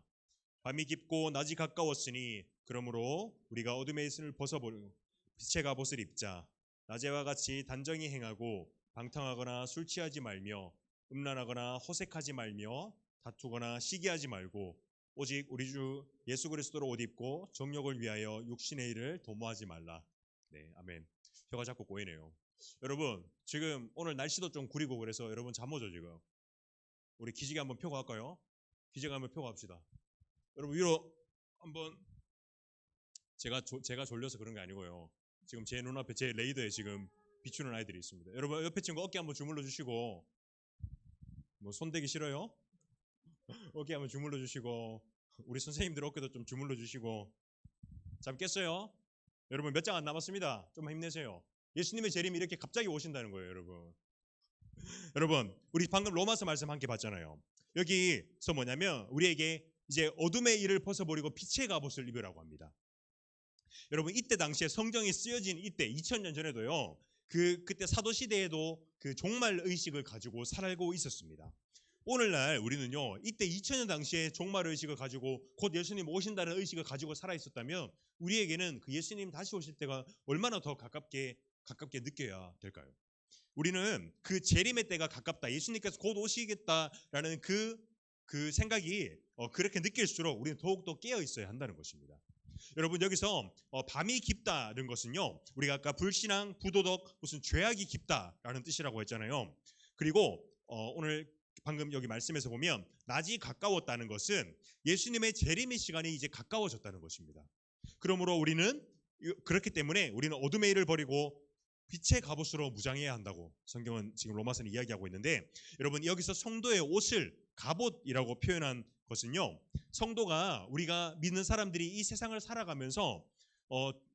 밤이 깊고 낮이 가까웠으니 그러므로 우리가 어둠의 있을 벗어버리고 빛의 갑옷을 입자. 낮에와 같이 단정히 행하고 방탕하거나 술 취하지 말며 음란하거나 호색하지 말며 다투거나 시기하지 말고 오직 우리 주 예수 그리스도로 옷 입고 정욕을 위하여 육신의 일을 도모하지 말라. 네, 아멘. 혀가 자꾸 꼬이네요. 여러분 지금 오늘 날씨도 좀 구리고 그래서 여러분 잠 오죠 지금. 우리 기지개 한번 펴고 할까요? 기지개 한번 펴고 합시다. 여러분 위로 한번. 제가 졸려서 그런 게 아니고요. 지금 제 눈앞에 제 레이더에 지금 비추는 아이들이 있습니다. 여러분 옆에 친구 어깨 한번 주물러 주시고, 뭐 손대기 싫어요? 어깨 한번 주물러 주시고, 우리 선생님들 어깨도 좀 주물러 주시고. 잡겠어요? 여러분 몇 장 안 남았습니다. 좀 힘내세요. 예수님의 재림이 이렇게 갑자기 오신다는 거예요, 여러분. 여러분 우리 방금 로마서 말씀 함께 봤잖아요. 여기서 뭐냐면 우리에게 이제 어둠의 일을 벗어버리고 빛의 갑옷을 입으라고 합니다. 여러분 이때 당시에 성경이 쓰여진 이때 2000년 전에도요, 그때 사도 시대에도 그 종말 의식을 가지고 살고 있었습니다. 오늘날 우리는요, 이때 2000년 당시에 종말 의식을 가지고 곧 예수님 오신다는 의식을 가지고 살아 있었다면 우리에게는 그 예수님 다시 오실 때가 얼마나 더 가깝게 느껴야 될까요? 우리는 그 재림의 때가 가깝다, 예수님께서 곧 오시겠다라는 그 생각이 그렇게 느낄수록 우리는 더욱더 깨어 있어야 한다는 것입니다. 여러분 여기서 밤이 깊다는 것은요, 우리가 아까 불신앙, 부도덕, 무슨 죄악이 깊다라는 뜻이라고 했잖아요. 그리고 오늘 방금 여기 말씀에서 보면 낮이 가까웠다는 것은 예수님의 재림의 시간이 이제 가까워졌다는 것입니다. 그러므로 우리는 그렇기 때문에 우리는 어둠의 일을 버리고 빛의 갑옷으로 무장해야 한다고 성경은 지금 로마서는 이야기하고 있는데, 여러분 여기서 성도의 옷을 갑옷이라고 표현한 것은요, 성도가 우리가 믿는 사람들이 이 세상을 살아가면서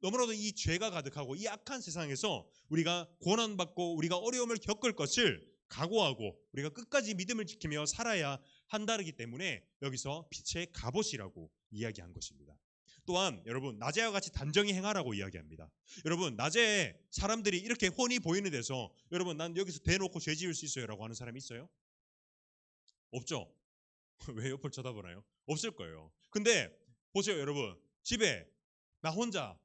너무나도 이 죄가 가득하고 이 악한 세상에서 우리가 고난받고 우리가 어려움을 겪을 것을 각오하고 우리가 끝까지 믿음을 지키며 살아야 한다기 때문에 여기서 빛의 갑옷이라고 이야기한 것입니다. 또한 여러분 낮에와 같이 단정히 행하라고 이야기합니다. 여러분 낮에 사람들이 이렇게 훤히 보이는 데서 여러분 난 여기서 대놓고 죄 지을 수 있어요 라고 하는 사람이 있어요? 없죠? 왜 옆을 쳐다보나요? 없을 거예요. 근데 보세요 여러분, 집에 나 혼자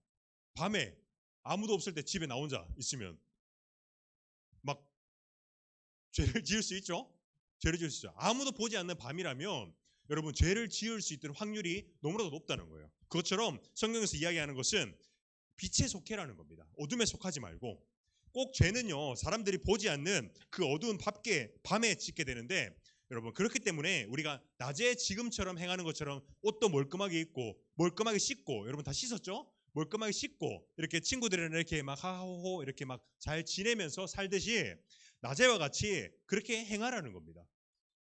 밤에 아무도 없을 때 집에 나 혼자 있으면 막 죄를 지을 수 있죠? 죄를 지을 수 있죠. 아무도 보지 않는 밤이라면 여러분 죄를 지을 수 있는 확률이 너무나도 높다는 거예요. 그것처럼 성경에서 이야기하는 것은 빛에 속해라는 겁니다. 어둠에 속하지 말고, 꼭 죄는요 사람들이 보지 않는 그 어두운 밤에 짓게 되는데, 여러분 그렇기 때문에 우리가 낮에 지금처럼 행하는 것처럼 옷도 멀끔하게 입고 멀끔하게 씻고, 여러분 다 씻었죠? 멀끔하게 씻고 이렇게 친구들이랑 이렇게 막 하하호호 이렇게 막 잘 지내면서 살듯이 낮에와 같이 그렇게 행하라는 겁니다.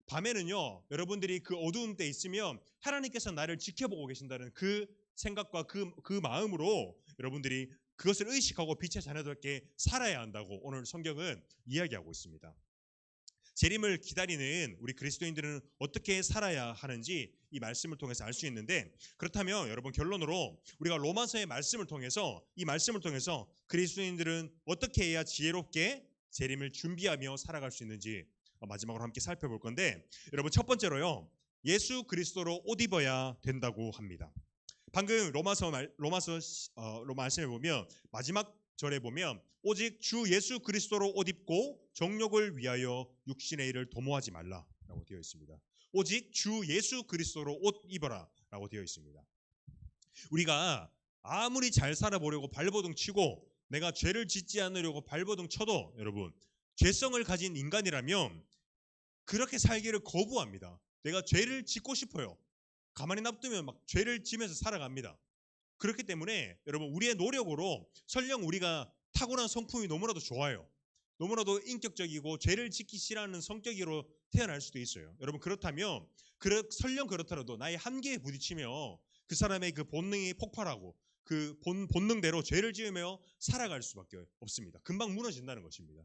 밤에는요 여러분들이 그 어두운 때 있으면 하나님께서 나를 지켜보고 계신다는 그 생각과 그 마음으로 여러분들이 그것을 의식하고 빛의 자녀답게 살아야 한다고 오늘 성경은 이야기하고 있습니다. 재림을 기다리는 우리 그리스도인들은 어떻게 살아야 하는지 이 말씀을 통해서 알 수 있는데, 그렇다면 여러분 결론으로 우리가 로마서의 말씀을 통해서 이 말씀을 통해서 그리스도인들은 어떻게 해야 지혜롭게 재림을 준비하며 살아갈 수 있는지 마지막으로 함께 살펴볼 건데, 여러분 첫 번째로요 예수 그리스도로 옷 입어야 된다고 합니다. 방금 로마서 말씀에 보면 마지막 절에 보면 오직 주 예수 그리스도로 옷 입고 정욕을 위하여 육신의 일을 도모하지 말라라고 되어 있습니다. 오직 주 예수 그리스도로 옷 입어라라고 되어 있습니다. 우리가 아무리 잘 살아보려고 발버둥 치고 내가 죄를 짓지 않으려고 발버둥 쳐도 여러분 죄성을 가진 인간이라면 그렇게 살기를 거부합니다. 내가 죄를 짓고 싶어요. 가만히 놔두면 막 죄를 지면서 살아갑니다. 그렇기 때문에 여러분 우리의 노력으로 설령 우리가 타고난 성품이 너무나도 좋아요, 너무나도 인격적이고 죄를 짓기 싫어하는 성격으로 태어날 수도 있어요. 여러분 그렇다면 설령 그렇더라도 나의 한계에 부딪히며 그 사람의 그 본능이 폭발하고 그 본능대로 죄를 지으며 살아갈 수밖에 없습니다. 금방 무너진다는 것입니다.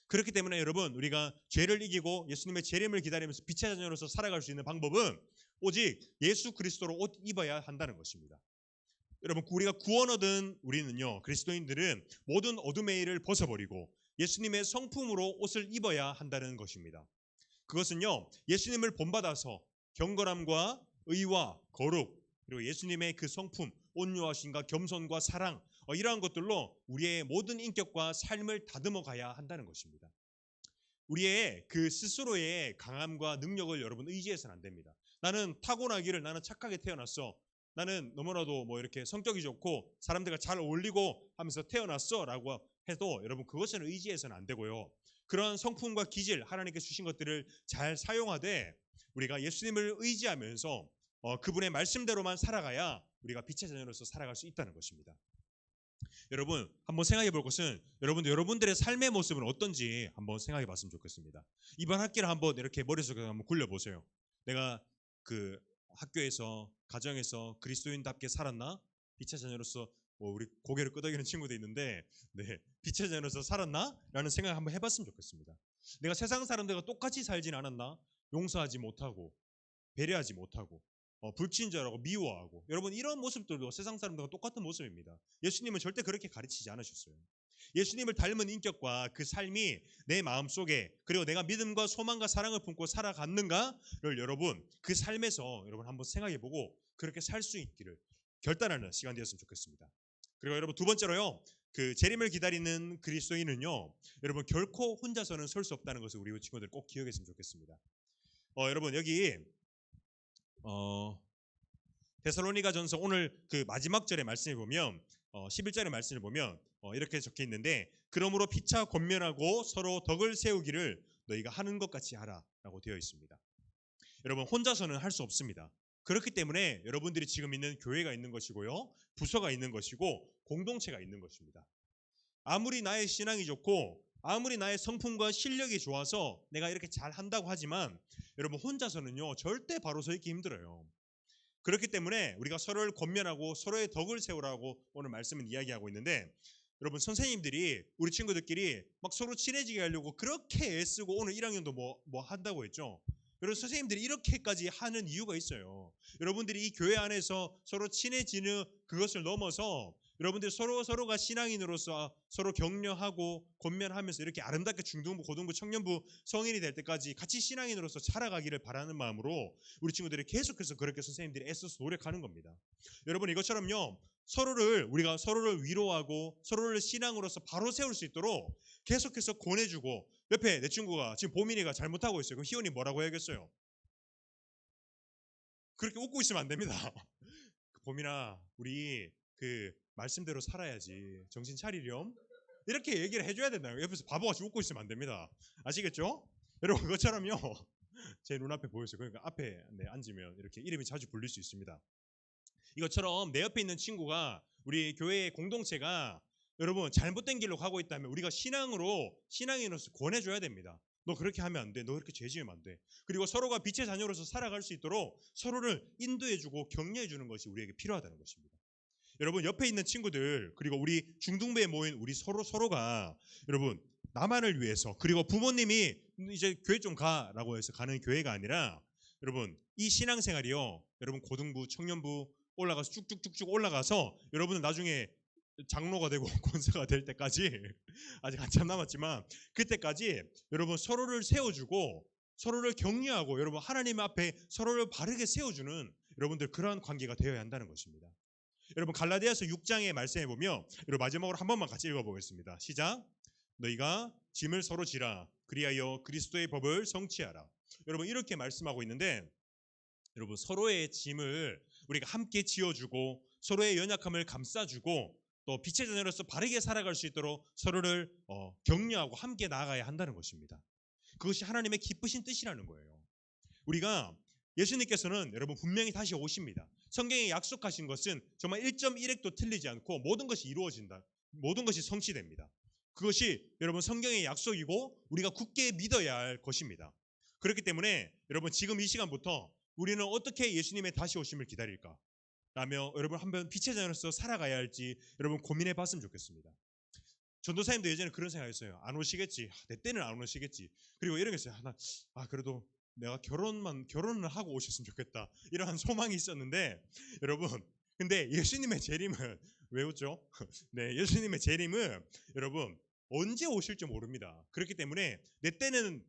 그렇기 때문에 여러분 우리가 죄를 이기고 예수님의 재림을 기다리면서 빛의 자녀로서 살아갈 수 있는 방법은 오직 예수 그리스도로 옷 입어야 한다는 것입니다. 여러분 우리가 구원 얻은 우리는요 그리스도인들은 모든 어둠의 일을 벗어버리고 예수님의 성품으로 옷을 입어야 한다는 것입니다. 그것은요 예수님을 본받아서 경건함과 의와 거룩, 그리고 예수님의 그 성품, 온유하심과 겸손과 사랑, 이러한 것들로 우리의 모든 인격과 삶을 다듬어 가야 한다는 것입니다. 우리의 그 스스로의 강함과 능력을 여러분 의지해서는 안 됩니다. 나는 타고나기를 나는 착하게 태어났어, 나는 너무나도 뭐 이렇게 성격이 좋고 사람들과 잘 어울리고 하면서 태어났어 라고 해도 여러분 그것은 의지해서는 안 되고요. 그런 성품과 기질 하나님께서 주신 것들을 잘 사용하되 우리가 예수님을 의지하면서 그분의 말씀대로만 살아가야 우리가 빛의 자녀로서 살아갈 수 있다는 것입니다. 여러분 한번 생각해 볼 것은 여러분들의 삶의 모습은 어떤지 한번 생각해 봤으면 좋겠습니다. 이번 학기를 한번 이렇게 머릿속에 한번 굴려 보세요. 내가 그 학교에서 가정에서 그리스도인답게 살았나? 빛의 자녀로서 우리 고개를 끄덕이는 친구도 있는데 네, 빛의 자녀로서 살았나? 라는 생각을 한번 해봤으면 좋겠습니다. 내가 세상 사람들과 똑같이 살진 않았나? 용서하지 못하고 배려하지 못하고 불친절하고 미워하고 여러분 이런 모습들도 세상 사람들과 똑같은 모습입니다. 예수님은 절대 그렇게 가르치지 않으셨어요. 예수님을 닮은 인격과 그 삶이 내 마음속에 그리고 내가 믿음과 소망과 사랑을 품고 살아갔는가를 여러분 그 삶에서 여러분 한번 생각해보고 그렇게 살 수 있기를 결단하는 시간 되었으면 좋겠습니다. 그리고 여러분 두 번째로요. 그 재림을 기다리는 그리스도인은요. 여러분 결코 혼자서는 설 수 없다는 것을 우리 친구들 꼭 기억했으면 좋겠습니다. 여러분 여기 데살로니가전서 오늘 그 마지막 절의 말씀을 보면 11절의 말씀을 보면 이렇게 적혀 있는데 그러므로 피차 권면하고 서로 덕을 세우기를 너희가 하는 것 같이 하라라고 되어 있습니다. 여러분 혼자서는 할 수 없습니다. 그렇기 때문에 여러분들이 지금 있는 교회가 있는 것이고요. 부서가 있는 것이고 공동체가 있는 것입니다. 아무리 나의 신앙이 좋고 아무리 나의 성품과 실력이 좋아서 내가 이렇게 잘 한다고 하지만 여러분 혼자서는요 절대 바로 서 있기 힘들어요. 그렇기 때문에 우리가 서로를 권면하고 서로의 덕을 세우라고 오늘 말씀은 이야기하고 있는데 여러분 선생님들이 우리 친구들끼리 막 서로 친해지게 하려고 그렇게 애쓰고 오늘 1학년도 뭐 한다고 했죠. 여러분 선생님들이 이렇게까지 하는 이유가 있어요. 여러분들이 이 교회 안에서 서로 친해지는 그것을 넘어서 여러분들 서로가 신앙인으로서 서로 격려하고 권면하면서 이렇게 아름답게 중등부, 고등부, 청년부 성인이 될 때까지 같이 신앙인으로서 살아가기를 바라는 마음으로 우리 친구들이 계속해서 그렇게 선생님들이 애써서 노력하는 겁니다. 여러분 이것처럼요. 우리가 서로를 위로하고 서로를 신앙으로서 바로 세울 수 있도록 계속해서 권해주고 옆에 내 친구가 지금 보민이가 잘못하고 있어요. 그럼 희원이 뭐라고 해야겠어요? 그렇게 웃고 있으면 안 됩니다. 보민아 우리 그 말씀대로 살아야지 정신 차리렴 이렇게 얘기를 해줘야 된다요. 옆에서 바보같이 웃고 있으면 안 됩니다. 아시겠죠? 여러분 그것처럼요 제 눈앞에 보였어요. 그러니까 앞에 앉으면 이렇게 이름이 자주 불릴 수 있습니다. 이것처럼 내 옆에 있는 친구가 우리 교회의 공동체가 여러분 잘못된 길로 가고 있다면 우리가 신앙인으로서 권해줘야 됩니다. 너 그렇게 하면 안 돼. 너 그렇게 죄 지으면 안 돼. 그리고 서로가 빛의 자녀로서 살아갈 수 있도록 서로를 인도해주고 격려해주는 것이 우리에게 필요하다는 것입니다. 여러분 옆에 있는 친구들 그리고 우리 중등부에 모인 우리 서로가 여러분 나만을 위해서 그리고 부모님이 이제 교회 좀 가라고 해서 가는 교회가 아니라 여러분 이 신앙생활이요. 여러분 고등부, 청년부 올라가서 쭉쭉쭉쭉 올라가서 여러분은 나중에 장로가 되고 권사가 될 때까지 아직 한참 남았지만 그때까지 여러분 서로를 세워주고 서로를 격려하고 여러분 하나님 앞에 서로를 바르게 세워주는 여러분들 그러한 관계가 되어야 한다는 것입니다. 여러분 갈라디아서 6장의 말씀에 보면 여러분 마지막으로 한 번만 같이 읽어보겠습니다. 시작. 너희가 짐을 서로 지라 그리하여 그리스도의 법을 성취하라. 여러분 이렇게 말씀하고 있는데 여러분 서로의 짐을 우리가 함께 지어주고 서로의 연약함을 감싸주고 또 빛의 자녀로서 바르게 살아갈 수 있도록 서로를 격려하고 함께 나아가야 한다는 것입니다. 그것이 하나님의 기쁘신 뜻이라는 거예요. 우리가 예수님께서는 여러분 분명히 다시 오십니다. 성경에 약속하신 것은 정말 1.1획도 틀리지 않고 모든 것이 이루어진다. 모든 것이 성취됩니다. 그것이 여러분 성경의 약속이고 우리가 굳게 믿어야 할 것입니다. 그렇기 때문에 여러분 지금 이 시간부터 우리는 어떻게 예수님의 다시 오심을 기다릴까? 라며 여러분 한번 빛의 자녀로서 살아가야 할지 여러분 고민해 봤으면 좋겠습니다. 전도사님도 예전에 그런 생각했어요. 안 오시겠지. 내 때는 안 오시겠지. 그리고 이런 게 있어요. 그래도 내가 결혼을 하고 오셨으면 좋겠다. 이러한 소망이 있었는데 여러분 근데 예수님의 재림은 왜 웃죠? 네, 예수님의 재림은 여러분 언제 오실지 모릅니다. 그렇기 때문에 내 때는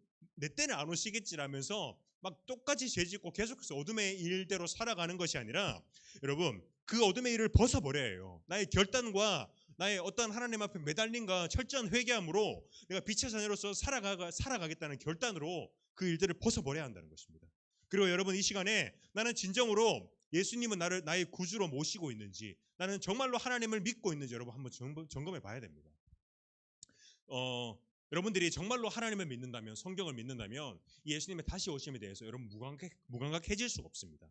안 오시겠지라면서 막 똑같이 죄짓고 계속해서 어둠의 일대로 살아가는 것이 아니라 여러분 그 어둠의 일을 벗어버려야 해요. 나의 결단과 나의 어떤 하나님 앞에 매달림과 철저한 회개함으로 내가 빛의 자녀로서 살아가겠다는 결단으로 그 일들을 벗어버려야 한다는 것입니다. 그리고 여러분 이 시간에 나는 진정으로 예수님은 나를 나의 구주로 모시고 있는지 나는 정말로 하나님을 믿고 있는지 여러분 한번 점검해 봐야 됩니다. 여러분들이 정말로 하나님을 믿는다면 성경을 믿는다면 이 예수님의 다시 오심에 대해서 여러분 무감각해질 수가 없습니다.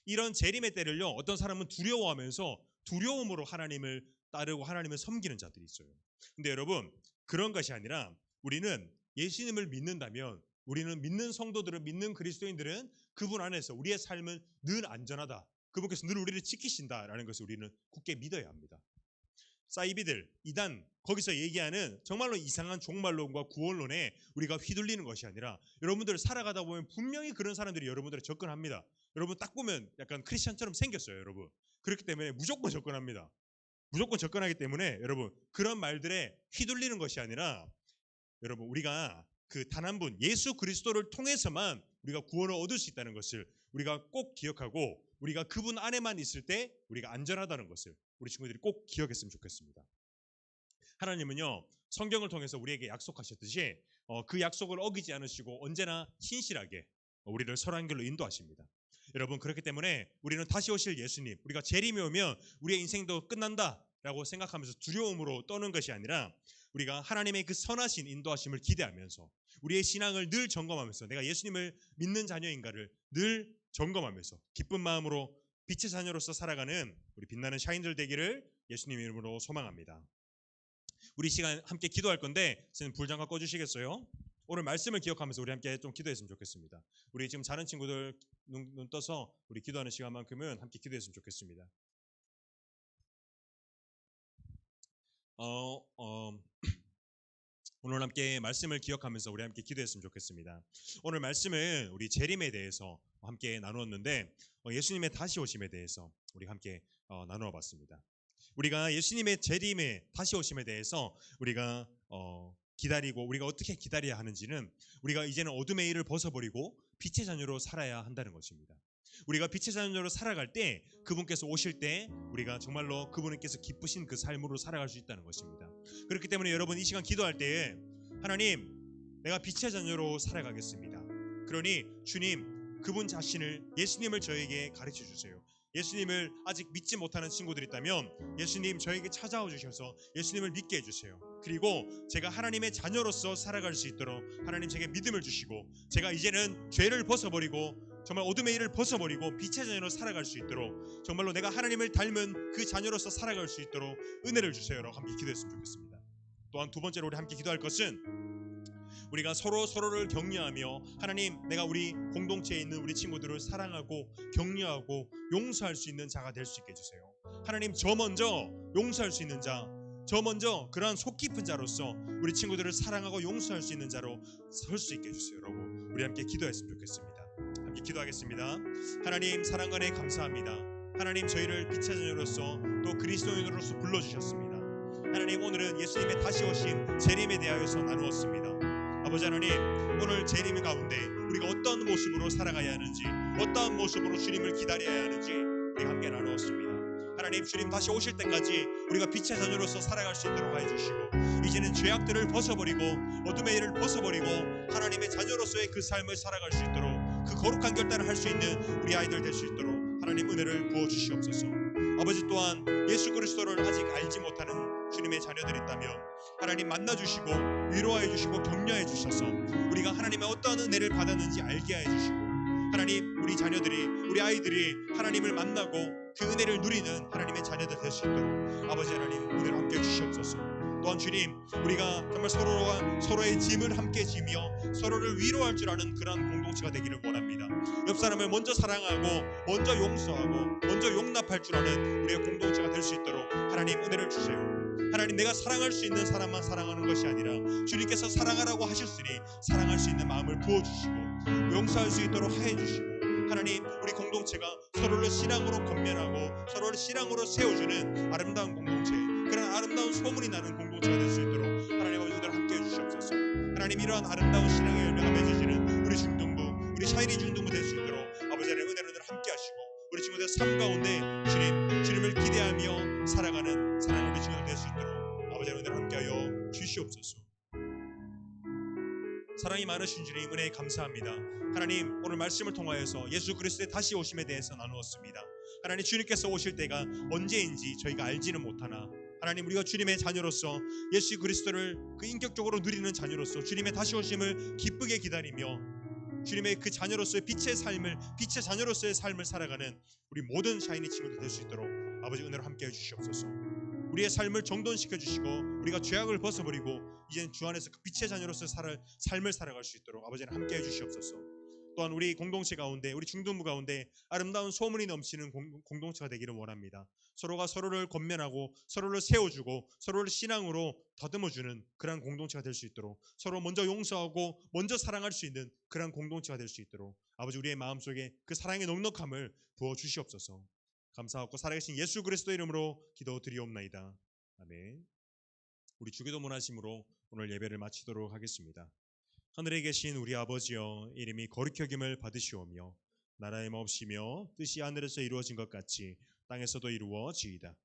이런 재림의 때를요 어떤 사람은 두려워하면서 두려움으로 하나님을 따르고 하나님을 섬기는 자들이 있어요. 근데 여러분, 그런 것이 아니라 우리는 예수님을 믿는다면, 우리는 믿는 성도들은, 믿는 그리스도인들은 그분 안에서 우리의 삶은 늘 안전하다, 그분께서 늘 우리를 지키신다라는 것을 우리는 굳게 믿어야 합니다. 사이비들, 이단, 거기서 얘기하는 정말로 이상한 종말론과 구원론에 우리가 휘둘리는 것이 아니라, 여러분들 살아가다 보면 분명히 그런 사람들이 여러분들에 접근합니다. 여러분 딱 보면 약간 크리스천처럼 생겼어요, 여러분. 그렇기 때문에 무조건 접근합니다. 무조건 접근하기 때문에 여러분, 그런 말들에 휘둘리는 것이 아니라, 여러분 우리가 그 단 한 분 예수 그리스도를 통해서만 우리가 구원을 얻을 수 있다는 것을 우리가 꼭 기억하고, 우리가 그분 안에만 있을 때 우리가 안전하다는 것을 우리 친구들이 꼭 기억했으면 좋겠습니다. 하나님은요, 성경을 통해서 우리에게 약속하셨듯이 그 약속을 어기지 않으시고 언제나 신실하게 우리를 선한 길로 인도하십니다. 여러분, 그렇기 때문에 우리는 다시 오실 예수님, 우리가 재림이 오면 우리의 인생도 끝난다라고 생각하면서 두려움으로 떠는 것이 아니라, 우리가 하나님의 그 선하신 인도하심을 기대하면서 우리의 신앙을 늘 점검하면서 내가 예수님을 믿는 자녀인가를 늘 점검하면서 기쁜 마음으로 빛의 자녀로서 살아가는 우리 빛나는 샤인들 되기를 예수님 이름으로 소망합니다. 우리 시간 함께 기도할 건데, 선생님 불 잠깐 꺼주시겠어요? 오늘 말씀을 기억하면서 우리 함께 좀 기도했으면 좋겠습니다. 우리 지금 자는 친구들 눈 떠서 우리 기도하는 시간만큼은 함께 기도했으면 좋겠습니다. 오늘 함께 말씀을 기억하면서 우리 함께 기도했으면 좋겠습니다. 오늘 말씀은 우리 재림에 대해서 함께 나누었는데, 예수님의 다시 오심에 대해서 우리 함께 나누어 봤습니다. 우리가 예수님의 재림에 다시 오심에 대해서 우리가 기다리고, 우리가 어떻게 기다려야 하는지는, 우리가 이제는 어둠의 일을 벗어버리고 빛의 자녀로 살아야 한다는 것입니다. 우리가 빛의 자녀로 살아갈 때, 그분께서 오실 때 우리가 정말로 그분께서 기쁘신 그 삶으로 살아갈 수 있다는 것입니다. 그렇기 때문에 여러분, 이 시간 기도할 때에 하나님, 내가 빛의 자녀로 살아가겠습니다. 그러니 주님, 그분 자신을, 예수님을 저에게 가르쳐 주세요. 예수님을 아직 믿지 못하는 친구들이 있다면 예수님 저에게 찾아와 주셔서 예수님을 믿게 해주세요. 그리고 제가 하나님의 자녀로서 살아갈 수 있도록 하나님 제게 믿음을 주시고, 제가 이제는 죄를 벗어버리고 정말 어둠의 일을 벗어버리고 빛의 자녀로 살아갈 수 있도록, 정말로 내가 하나님을 닮은 그 자녀로서 살아갈 수 있도록 은혜를 주세요라고 함께 기도했으면 좋겠습니다. 또한 두 번째로 우리 함께 기도할 것은, 우리가 서로를 격려하며, 하나님, 내가 우리 공동체에 있는 우리 친구들을 사랑하고 격려하고 용서할 수 있는 자가 될 수 있게 해주세요. 하나님, 저 먼저 용서할 수 있는 자, 저 먼저 그러한 속 깊은 자로서 우리 친구들을 사랑하고 용서할 수 있는 자로 설 수 있게 해주세요. 여러분, 우리 함께 기도했으면 좋겠습니다. 함께 기도하겠습니다. 하나님, 사랑과 은혜 감사합니다. 하나님, 저희를 빛의 자녀로서 또 그리스도인으로서 불러주셨습니다. 하나님, 오늘은 예수님의 다시 오심 재림에 대하여서 나누었습니다. 아버지 하나님, 오늘 재림 가운데 우리가 어떤 모습으로 살아가야 하는지, 어떠한 모습으로 주님을 기다려야 하는지 우리가 함께 나누었습니다. 하나님, 주님 다시 오실 때까지 우리가 빛의 자녀로서 살아갈 수 있도록 하여 주시고, 이제는 죄악들을 벗어버리고 어둠의 일을 벗어버리고 하나님의 자녀로서의 그 삶을 살아갈 수 있도록, 그 거룩한 결단을 할 수 있는 우리 아이들 될 수 있도록 하나님 은혜를 부어 주시옵소서. 아버지, 또한 예수 그리스도를 아직 알지 못하는 주님의 자녀들이 있다면 하나님 만나주시고 위로하여 주시고 격려해 주셔서 우리가 하나님의 어떠한 은혜를 받았는지 알게 해 주시고, 하나님, 우리 자녀들이, 우리 아이들이 하나님을 만나고 그 은혜를 누리는 하나님의 자녀들 될 수 있도록 아버지 하나님 은혜를 함께 해 주시옵소서. 또한 주님, 우리가 정말 서로의 짐을 함께 지며 서로를 위로할 줄 아는 그러한 공동체가 되기를 원합니다. 옆 사람을 먼저 사랑하고 먼저 용서하고 먼저 용납할 줄 아는 우리의 공동체가 될 수 있도록 하나님 은혜를 주세요. 하나님, 내가 사랑할 수 있는 사람만 사랑하는 것이 아니라 주님께서 사랑하라고 하셨으니 사랑할 수 있는 마음을 부어주시고 용서할 수 있도록 하여 주시고, 하나님, 우리 공동체가 서로를 신앙으로 건면하고 서로를 신앙으로 세워주는 아름다운 공동체, 그런 아름다운 소문이 나는 공동체가 될 수 있도록 하나님 아버지 은혜를 함께 해주시옵소서. 하나님, 이러한 아름다운 신앙의 열매가 맺어지는 우리 중등부, 우리 샤이니 중등부 될 수 있도록 아버지 하나님 은혜를 함께 하시고, 우리 친구들 삶 가운데 주님을 기대하며 살아가는 사랑하는 우리 친구들 될 수 있도록 아버지 하나님 은혜를 함께하여 주시옵소서. 사랑이 많으신 주님 은혜에 감사합니다. 하나님, 오늘 말씀을 통하여서 예수 그리스도의 다시 오심에 대해서 나누었습니다. 하나님, 주님께서 오실 때가 언제인지 저희가 알지는 못하나, 하나님, 우리가 주님의 자녀로서 예수 그리스도를 그 인격적으로 누리는 자녀로서 주님의 다시 오심을 기쁘게 기다리며 주님의 그 자녀로서의 빛의 자녀로서의 삶을 살아가는 우리 모든 샤이니 친구들 될 수 있도록 아버지 은혜로 함께 해주시옵소서. 우리의 삶을 정돈시켜 주시고 우리가 죄악을 벗어버리고 이제는 주 안에서 그 빛의 자녀로서 삶을 살아갈 수 있도록 아버지는 함께해 주시옵소서. 또한 우리 공동체 가운데, 우리 중등부 가운데 아름다운 소문이 넘치는 공동체가 되기를 원합니다. 서로가 서로를 권면하고 서로를 세워주고 서로를 신앙으로 더듬어주는 그러한 공동체가 될 수 있도록, 서로 먼저 용서하고 먼저 사랑할 수 있는 그러한 공동체가 될 수 있도록 아버지 우리의 마음속에 그 사랑의 넉넉함을 부어주시옵소서. 감사하고 살아계신 예수 그리스도 이름으로 기도드리옵나이다. 아멘. 우리 주기도문 하심으로 오늘 예배를 마치도록 하겠습니다. 하늘에 계신 우리 아버지여, 이름이 거룩히 여김을 받으시오며 나라의 마옵시며 뜻이 하늘에서 이루어진 것 같이 땅에서도 이루어지이다.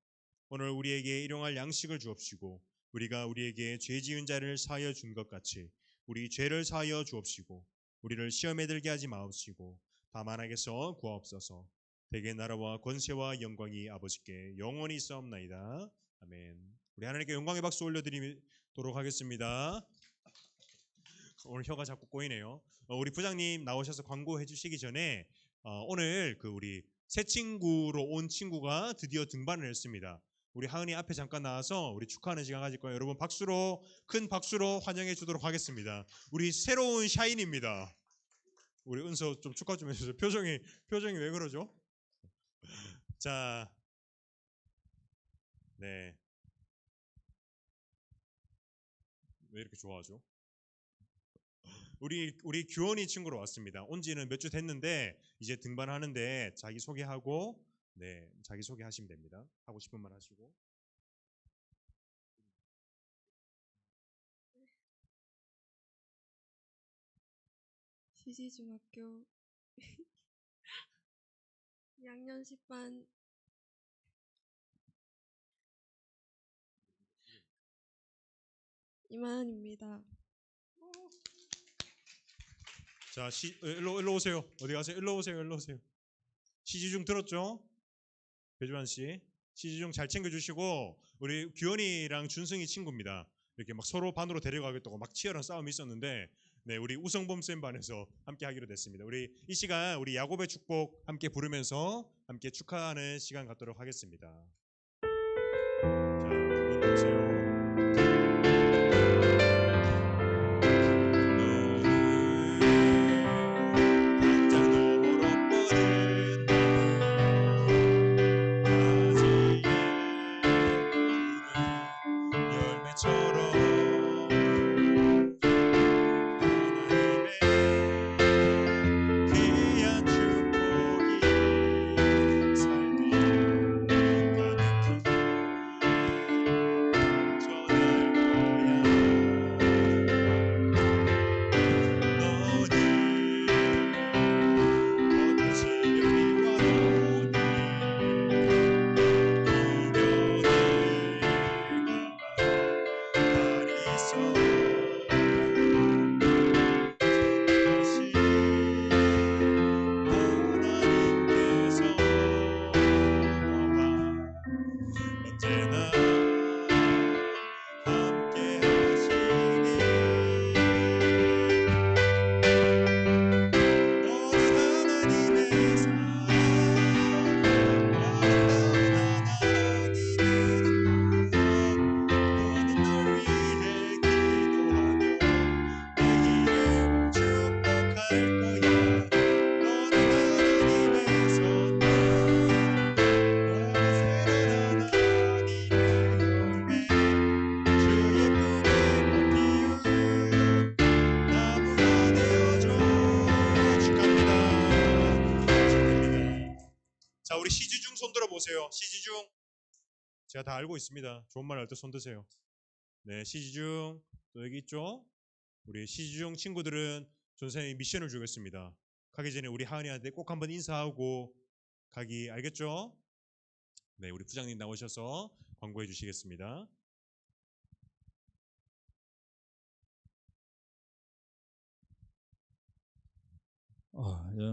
오늘 우리에게 일용할 양식을 주옵시고 우리가 우리에게 죄 지은 자를 사하여 준 것 같이 우리 죄를 사하여 주옵시고 우리를 시험에 들게 하지 마옵시고 다만 악에서 구하옵소서. 대개 나라와 권세와 영광이 아버지께 영원히 있사옵나이다. 아멘. 우리 하나님께 영광의 박수 올려드리도록 하겠습니다. 오늘 혀가 자꾸 꼬이네요. 우리 부장님 나오셔서 광고해 주시기 전에 오늘 그 우리 새 친구로 온 친구가 드디어 등반을 했습니다. 우리 하은이 앞에 잠깐 나와서 우리 축하하는 시간 가질 거예요. 여러분 박수로, 큰 박수로 환영해 주도록 하겠습니다. 우리 새로운 샤인입니다. 우리 은서 좀 축하 좀 해주세요. 표정이 왜 그러죠? 자, 네. 왜 이렇게 좋아하죠? 우리 규원이 친구로 왔습니다. 온 지는 몇 주 됐는데 이제 등반하는데 자기 소개하고, 네, 자기 소개하시면 됩니다. 하고 싶은 말 하시고. 시시중학교 2학년 10반 이만입니다. 자, 일로 오세요. 어디 가세요? 일로 오세요. 시지중 들었죠? 배주환 씨. 시지중 잘 챙겨주시고, 우리 규현이랑 준승이 친구입니다. 이렇게 막 서로 반으로 데려가겠다고 막 치열한 싸움이 있었는데, 네, 우리 우성범 쌤 반에서 함께 하기로 됐습니다. 우리 이 시간 우리 야곱의 축복 함께 부르면서 함께 축하하는 시간 갖도록 하겠습니다. 자, 눈 보세요. 자, 우리 시지중 손 들어보세요. 시지중. 제가 다 알고 있습니다. 좋은 말 할 때 손 드세요. 네, 시지중. 또 여기 있죠? 우리 시지중 친구들은 전생에 미션을 주겠습니다. 가기 전에 우리 하은이한테 꼭 한번 인사하고 가기, 알겠죠? 네, 우리 부장님 나오셔서 광고해 주시겠습니다. 예.